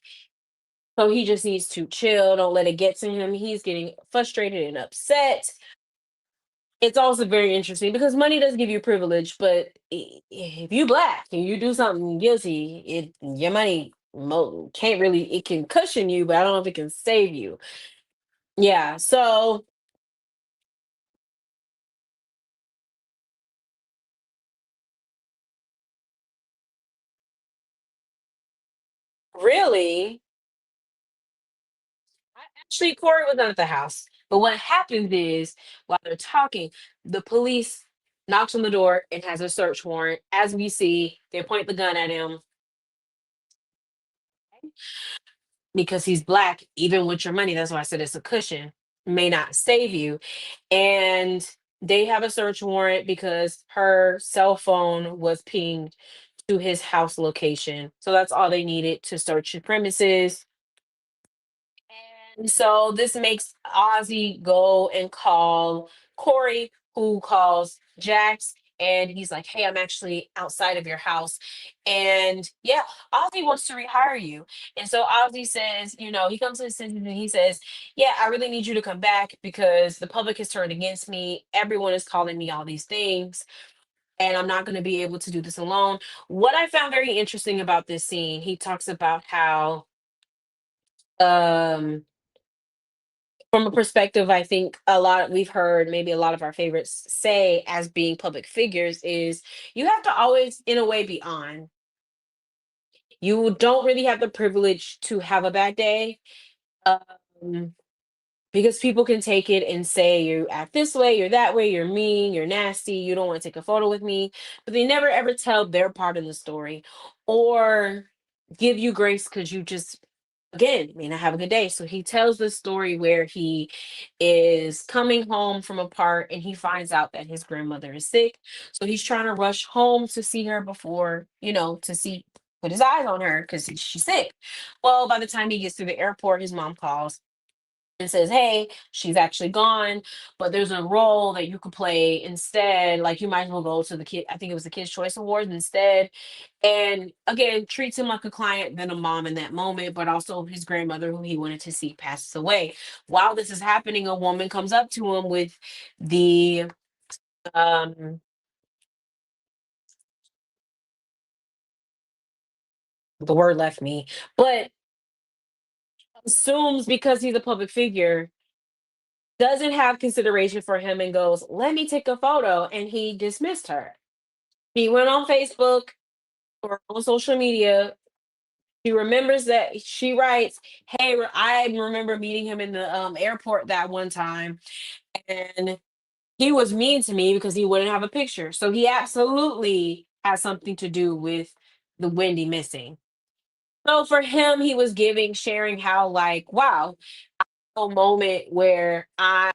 so he just needs to chill. Don't let it get to him. He's getting frustrated and upset. It's also very interesting because money does give you privilege, but if you black and you do something guilty, your money can't really, it can cushion you, but I don't know if it can save you. Yeah. So really, actually, Corey was not at the house. But what happens is while they're talking, the police knocks on the door and has a search warrant. As we see, they point the gun at him because he's black, even with your money. That's why I said it's a cushion, may not save you. And they have a search warrant because her cell phone was pinged to his house location. So that's all they needed to search the premises. And so this makes Ozzy go and call Corey, who calls Jax. And he's like, hey, I'm actually outside of your house. And yeah, Ozzy wants to rehire you. And so Ozzy says, he comes to his senses and he says, yeah, I really need you to come back because the public has turned against me. Everyone is calling me all these things. And I'm not going to be able to do this alone. What I found very interesting about this scene, he talks about how um from a perspective, I think we've heard maybe a lot of our favorites say as being public figures is you have to always, in a way, be on. You don't really have the privilege to have a bad day. Um, because people can take it and say you act this way, you're that way, you're mean, you're nasty, you don't want to take a photo with me, but they never ever tell their part of the story or give you grace because you just again may not have a good day. So he tells the story where he is coming home from a park and he finds out that his grandmother is sick. So he's trying to rush home to see her before, to see put his eyes on her because she's sick. Well, by the time he gets to the airport, his mom calls and says, "Hey, she's actually gone, but there's a role that you could play instead. Like you might as well go to the kid. I think it was the Kids Choice Awards instead." And again, treats him like a client than a mom in that moment, but also his grandmother, who he wanted to see, passes away. While this is happening, a woman comes up to him with the um the word left me, but assumes because he's a public figure doesn't have consideration for him and goes, "Let me take a photo," and he dismissed her. He went on Facebook or on social media. She remembers that she writes, "Hey, I remember meeting him in the airport that one time, and he was mean to me because he wouldn't have a picture." So he absolutely has something to do with the Wendy missing. So for him, he was sharing how like, wow, a moment where I'm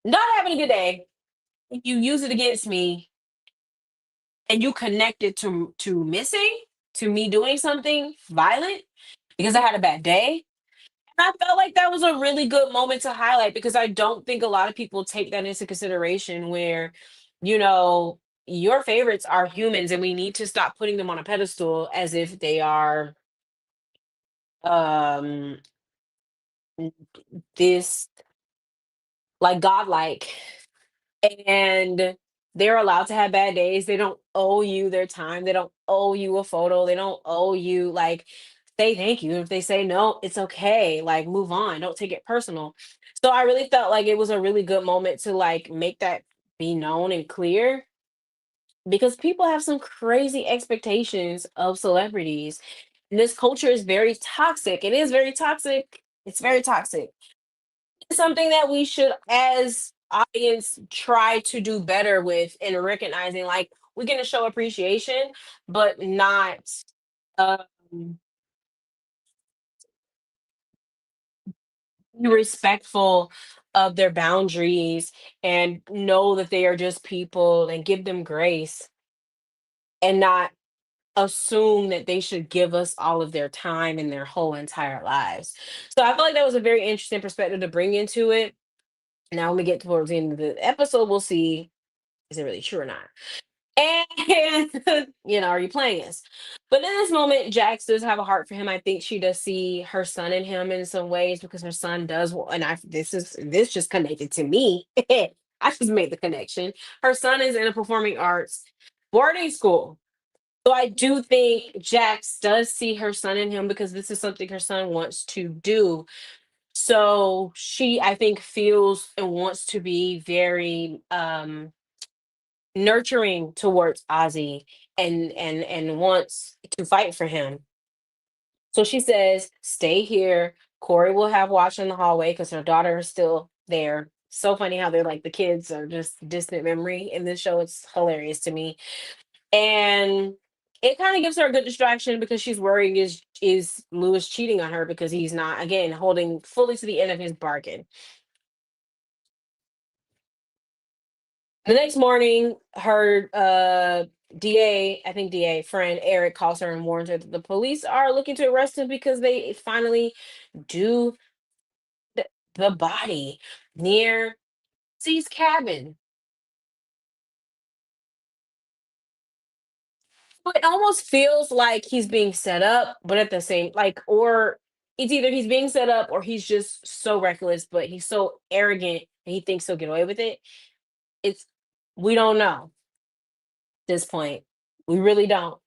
not having a good day, you use it against me, and you connect it to missing, to me doing something violent because I had a bad day. And I felt like that was a really good moment to highlight because I don't think a lot of people take that into consideration where, you know, your favorites are humans and we need to stop putting them on a pedestal as if they are um this like godlike. And they're allowed to have bad days. They don't owe you their time. They don't owe you a photo. They don't owe you like say thank you. If they say no, it's okay. Like move on. Don't take it personal. So I really felt like it was a really good moment to like make that be known and clear because people have some crazy expectations of celebrities. And this culture is very toxic. It is very toxic. It's very toxic. It's something that we should, as audience, try to do better with in recognizing. Like we're gonna show appreciation, but not um, be respectful of their boundaries and know that they are just people and give them grace and not assume that they should give us all of their time and their whole entire lives. So I feel like that was a very interesting perspective to bring into it. Now, when we get towards the end of the episode, we'll see is it really true or not. And are you playing this? But in this moment, Jax does have a heart for him. I think she does see her son in him in some ways because her son does. And this just connected to me. I just made the connection. Her son is in a performing arts boarding school. So I do think Jax does see her son in him because this is something her son wants to do. So she, I think, feels and wants to be very nurturing towards Ozzy and wants to fight for him. So she says, "Stay here. Corey will have watch in the hallway because her daughter is still there." So funny how they're like the kids are just distant memory in this show. It's hilarious to me. And it kind of gives her a good distraction because she's worrying is Lewis cheating on her because he's not again holding fully to the end of his bargain. The next morning, her I think DA friend Eric calls her and warns her that the police are looking to arrest him because they finally do the, the body near C's cabin. So it almost feels like he's being set up, but at the same or it's either he's being set up or he's just so reckless, but he's so arrogant and he thinks he'll get away with it. It's we don't know at this point. We really don't.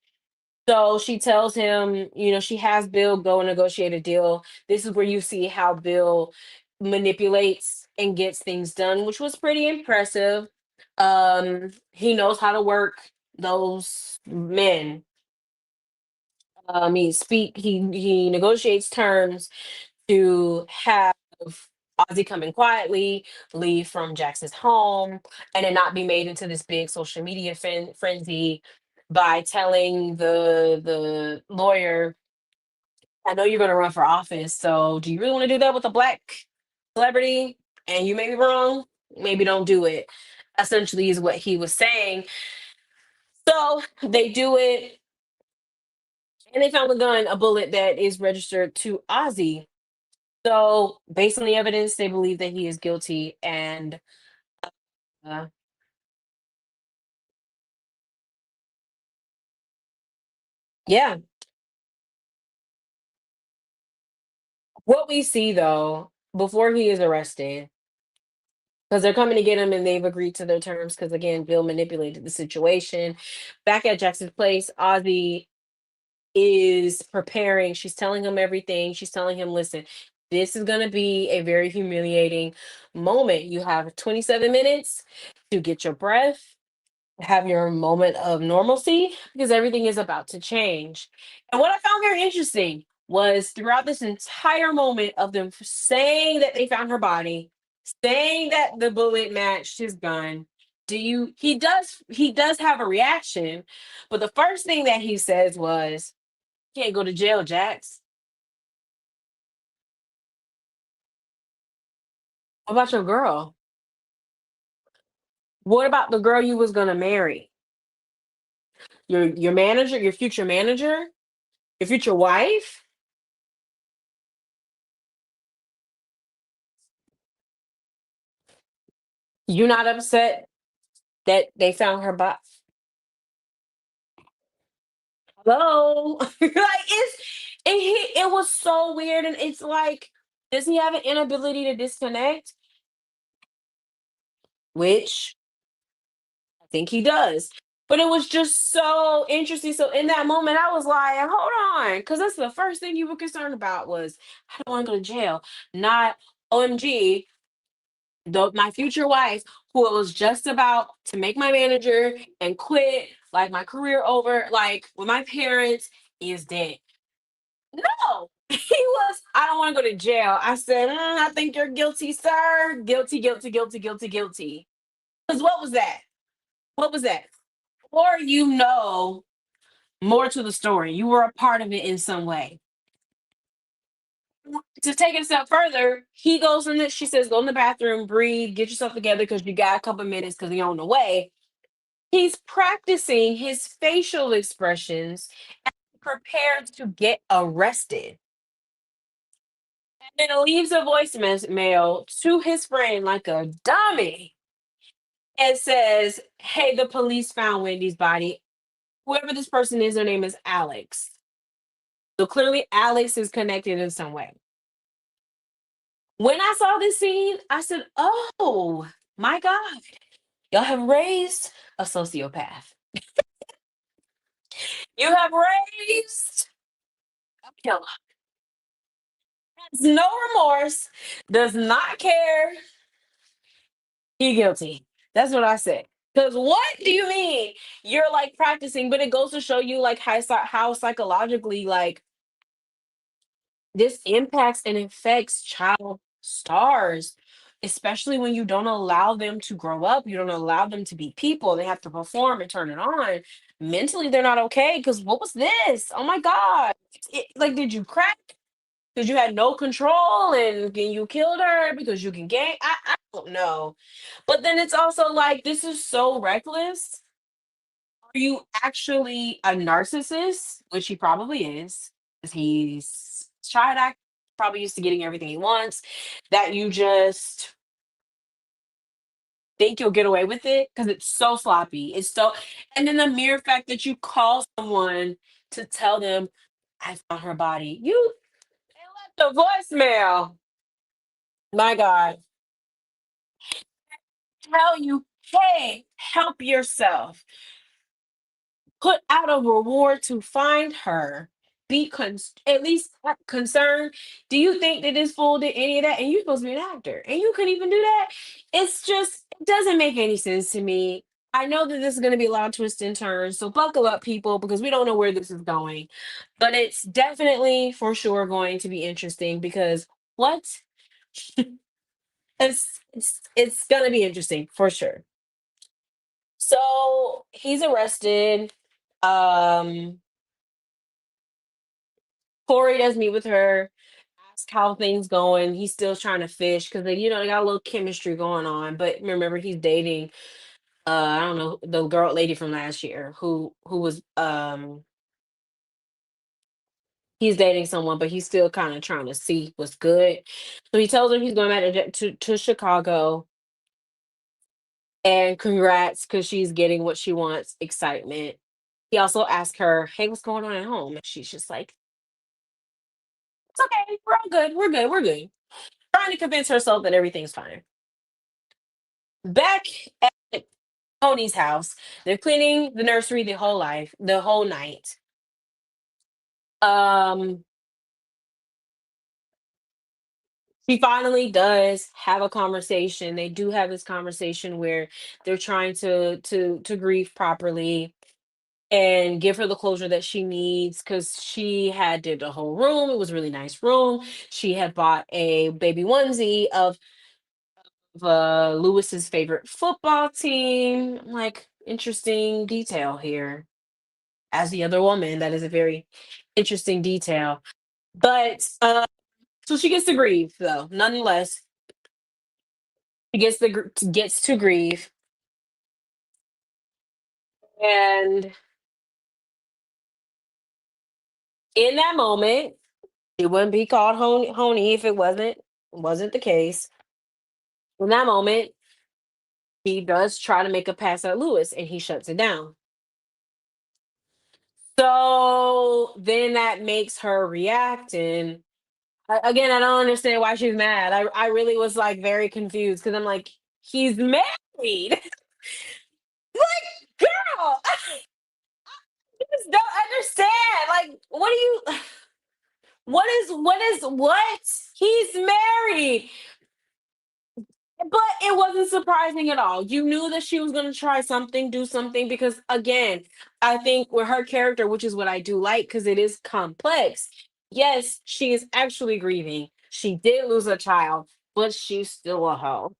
So she tells him, she has Bill go and negotiate a deal. This is where you see how Bill manipulates and gets things done, which was pretty impressive. He knows how to work those men. He negotiates terms to have Ozzy come in quietly, leave from Jackson's home, and then not be made into this big social media frenzy by telling the lawyer, "I know you're going to run for office, so do you really want to do that with a black celebrity? And you may be wrong. Maybe don't do it." Essentially, is what he was saying. So they do it, and they found a bullet that is registered to Ozzy. So, based on the evidence, they believe that he is guilty, and uh, yeah. What we see though, before he is arrested, because they're coming to get him and they've agreed to their terms, because again, Bill manipulated the situation. Back at Jackson's place, Ozzy is preparing. She's telling him everything. She's telling him, "Listen, this is going to be a very humiliating moment. You have 27 minutes to get your breath, have your moment of normalcy because everything is about to change." And what I found very interesting was throughout this entire moment of them saying that they found her body, saying that the bullet matched his gun, he does have a reaction, but the first thing that he says was, "Can't go to jail, Jax. What about your girl? What about the girl you was gonna marry? Your manager, your future manager, your future wife?" You not upset that they found her body? Hello? Like, it was so weird, and it's like, does he have an inability to disconnect? Which I think he does. But it was just so interesting. So in that moment, I was like, hold on, because that's the first thing you were concerned about was, I don't want to go to jail. Not OMG. my future wife, who was just about to make my manager and quit, like my career over, like with my parents, is dead. No, he was. I don't want to go to jail. I said, I think you're guilty, sir. Guilty, guilty, guilty, guilty, guilty. Because what was that? What was that? Or more to the story. You were a part of it in some way. To take it a step further, he goes in there. She says, "Go in the bathroom, breathe, get yourself together, because you got a couple minutes because you're on the way." He's practicing his facial expressions, prepared to get arrested, and then leaves a voicemail to his friend like a dummy and says, "Hey, the police found Wendy's body. Whoever this person is, their name is Alex." So clearly, Alex is connected in some way. When I saw this scene, I said, "Oh my God, y'all have raised a sociopath. You have raised a killer. Has no remorse, does not care. He guilty." That's what I said. Because what do you mean you're like practicing? But it goes to show you like how psychologically like this impacts and affects child stars, especially when you don't allow them to grow up. You don't allow them to be people. They have to perform and turn it on. Mentally, they're not okay. Because what was this? Oh my God. Like, did you crack? Because you had no control and you killed her because you can gang. I don't know. But then it's also like, this is so reckless. Are you actually a narcissist? Which he probably is, because he's child act, probably used to getting everything he wants, that you just think you'll get away with it because it's so sloppy. It's so, and then the mere fact that you call someone to tell them, "I found her body." You they left a voicemail. My God. Tell you, "Hey, help yourself. Put out a reward to find her. Be at least concerned." Do you think that this fool did any of that? And you're supposed to be an actor, and you couldn't even do that. It's just, it doesn't make any sense to me. I know that this is going to be a lot of twists and turns, so buckle up, people, because we don't know where this is going. But it's definitely for sure going to be interesting because what? It's going to be interesting for sure. So he's arrested. Um, Corey does meet with her, ask how things going. He's still trying to fish because they got a little chemistry going on. But remember, he's dating I don't know, the girl lady from last year who was he's dating someone, but he's still kind of trying to see what's good. So he tells her he's going back to Chicago, and congrats because she's getting what she wants, excitement. He also asked her, "Hey, what's going on at home?" And she's just like, "It's okay. We're all good. We're good. We're good." Trying to convince herself that everything's fine. Back at Tony's house, they're cleaning the nursery the whole night. Um, she finally does have a conversation. They do have this conversation where they're trying to grieve properly and give her the closure that she needs because she had did the whole room. It was a really nice room. She had bought a baby onesie of Lewis's favorite football team. Like, interesting detail here. As the other woman, that is a very interesting detail. But so she gets to grieve though. Nonetheless, she gets to grieve, and in that moment, it wouldn't be called Honey if it wasn't the case. In that moment, he does try to make a pass at Lewis, and he shuts it down. So then that makes her react, and again, I don't understand why she's mad. I really was like very confused because I'm like, he's married. Like, girl, I just don't understand. Like, what do you? What is what? He's married. But it wasn't surprising at all. You knew that she was going to try something, do something, because again, I think with her character, which is what I do like, because it is complex. Yes, she is actually grieving. She did lose a child, but she's still a hoe.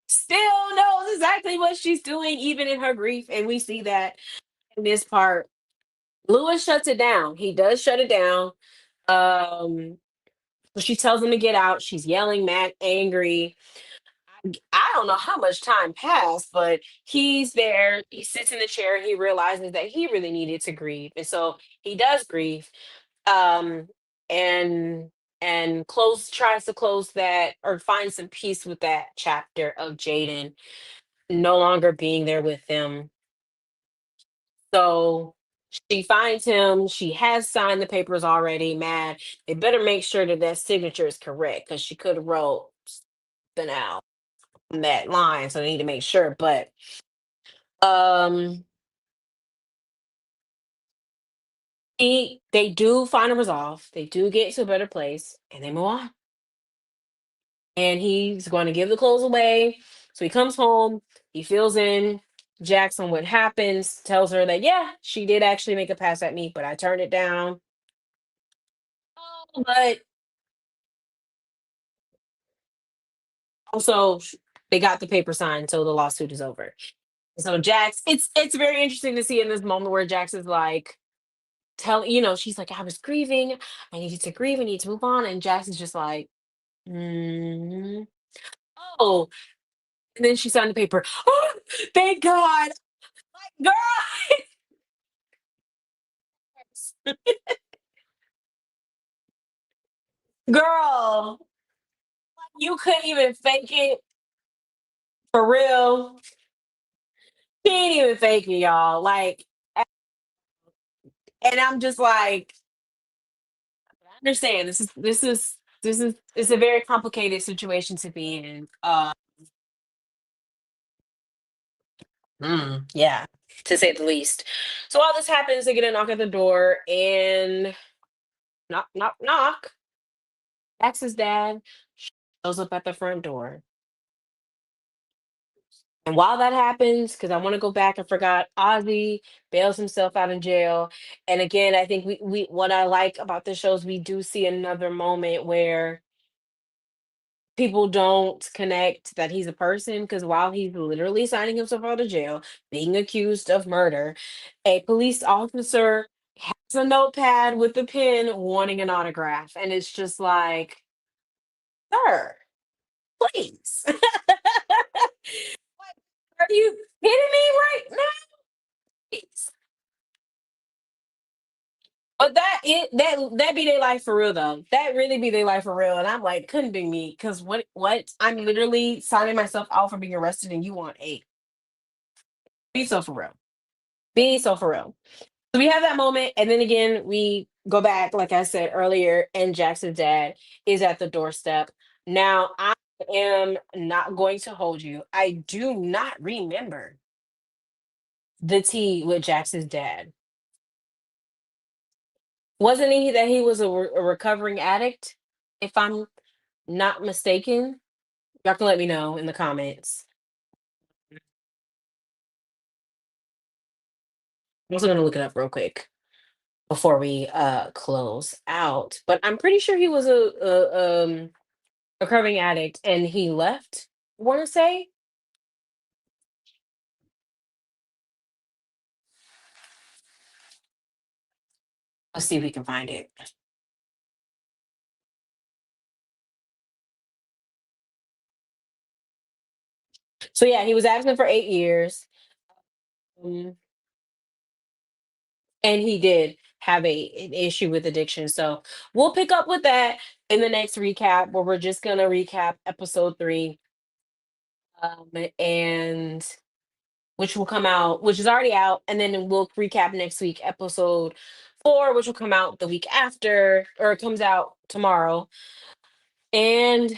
Still knows exactly what she's doing, even in her grief. And we see that in this part. Lewis shuts it down. He does shut it down. So she tells him to get out. She's yelling, mad, angry. I don't know how much time passed, but he's there. He sits in the chair. He realizes that he really needed to grieve, and so he does grieve. Um, and close tries to close that or find some peace with that chapter of Jaden no longer being there with them. So she finds him. She has signed the papers already. Mad. They better make sure that that signature is correct because she could have wrote something out on that line. So they need to make sure. But um, they do find a resolve. They do get to a better place, and they move on. And he's going to give the clothes away. So he comes home. He fills in Jackson what happens. Tells her that yeah, she did actually make a pass at me, but I turned it down. But also, they got the paper signed, so the lawsuit is over. So Jax, it's very interesting to see in this moment where Jax is like, she's like, I was grieving. I needed to grieve. I need to move on. And Jax is just like, mm, oh. And then she signed the paper. Oh, thank God. Girl, girl, you couldn't even fake it for real. She ain't even fake it, y'all. Like, and I'm just like, I understand this is it's a very complicated situation to be in. Yeah, to say the least. So all this happens, they get a knock at the door, and knock, knock, knock. Axe's dad shows up at the front door. And while that happens, because I want to go back, I forgot Ozzy bails himself out of jail. And again, I think we what I like about the shows, we do see another moment where people don't connect that he's a person because while he's literally signing himself out of jail, being accused of murder, a police officer has a notepad with a pen wanting an autograph. And it's just like, sir, please. Are you kidding me right now? Please. But that be their life for real though. That really be their life for real. And I'm like, couldn't be me. Cause what? I'm literally signing myself out for being arrested and you want eight. Be so for real. Be so for real. So we have that moment, and then again, we go back, like I said earlier, and Jackson's dad is at the doorstep. Now, I am not going to hold you. I do not remember the tea with Jackson's dad. Wasn't he that he was a recovering addict? If I'm not mistaken, y'all can let me know in the comments. I'm also gonna look it up real quick before we close out. But I'm pretty sure he was a recovering addict and he left. Want to say? Let's see if we can find it. So yeah, he was absent for 8 years, um, and he did have an issue with addiction. So we'll pick up with that in the next recap, where we're just gonna recap episode 3, and which will come out, which is already out, and then we'll recap next week episode 4, which will come out the week after, or it comes out tomorrow. And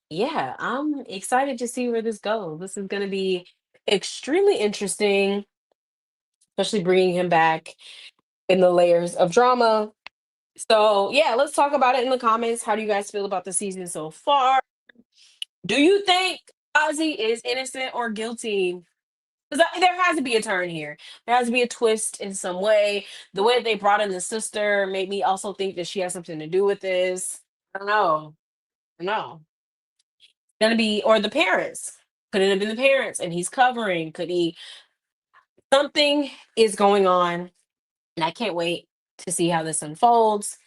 yeah, I'm excited to see where this goes. This is going to be extremely interesting, especially bringing him back in the layers of drama. So, yeah, let's talk about it in the comments. How do you guys feel about the season so far? Do you think Ozzy is innocent or guilty? Because there has to be a turn here. There has to be a twist in some way. The way they brought in the sister made me also think that she has something to do with this. I don't know. No. Gonna be, or the parents. Could it have been the parents and he's covering? Could he? Something is going on, and I can't wait to see how this unfolds.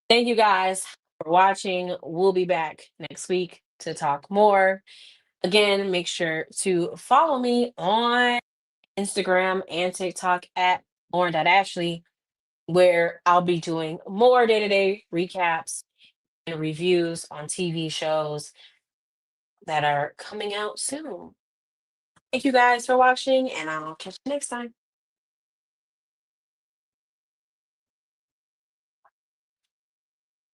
Thank you guys for watching. We'll be back next week to talk more. Again, make sure to follow me on Instagram and TikTok at Lauren.Ashley, where I'll be doing more day to day recaps and reviews on TV shows that are coming out soon. Thank you guys for watching, and I'll catch you next time.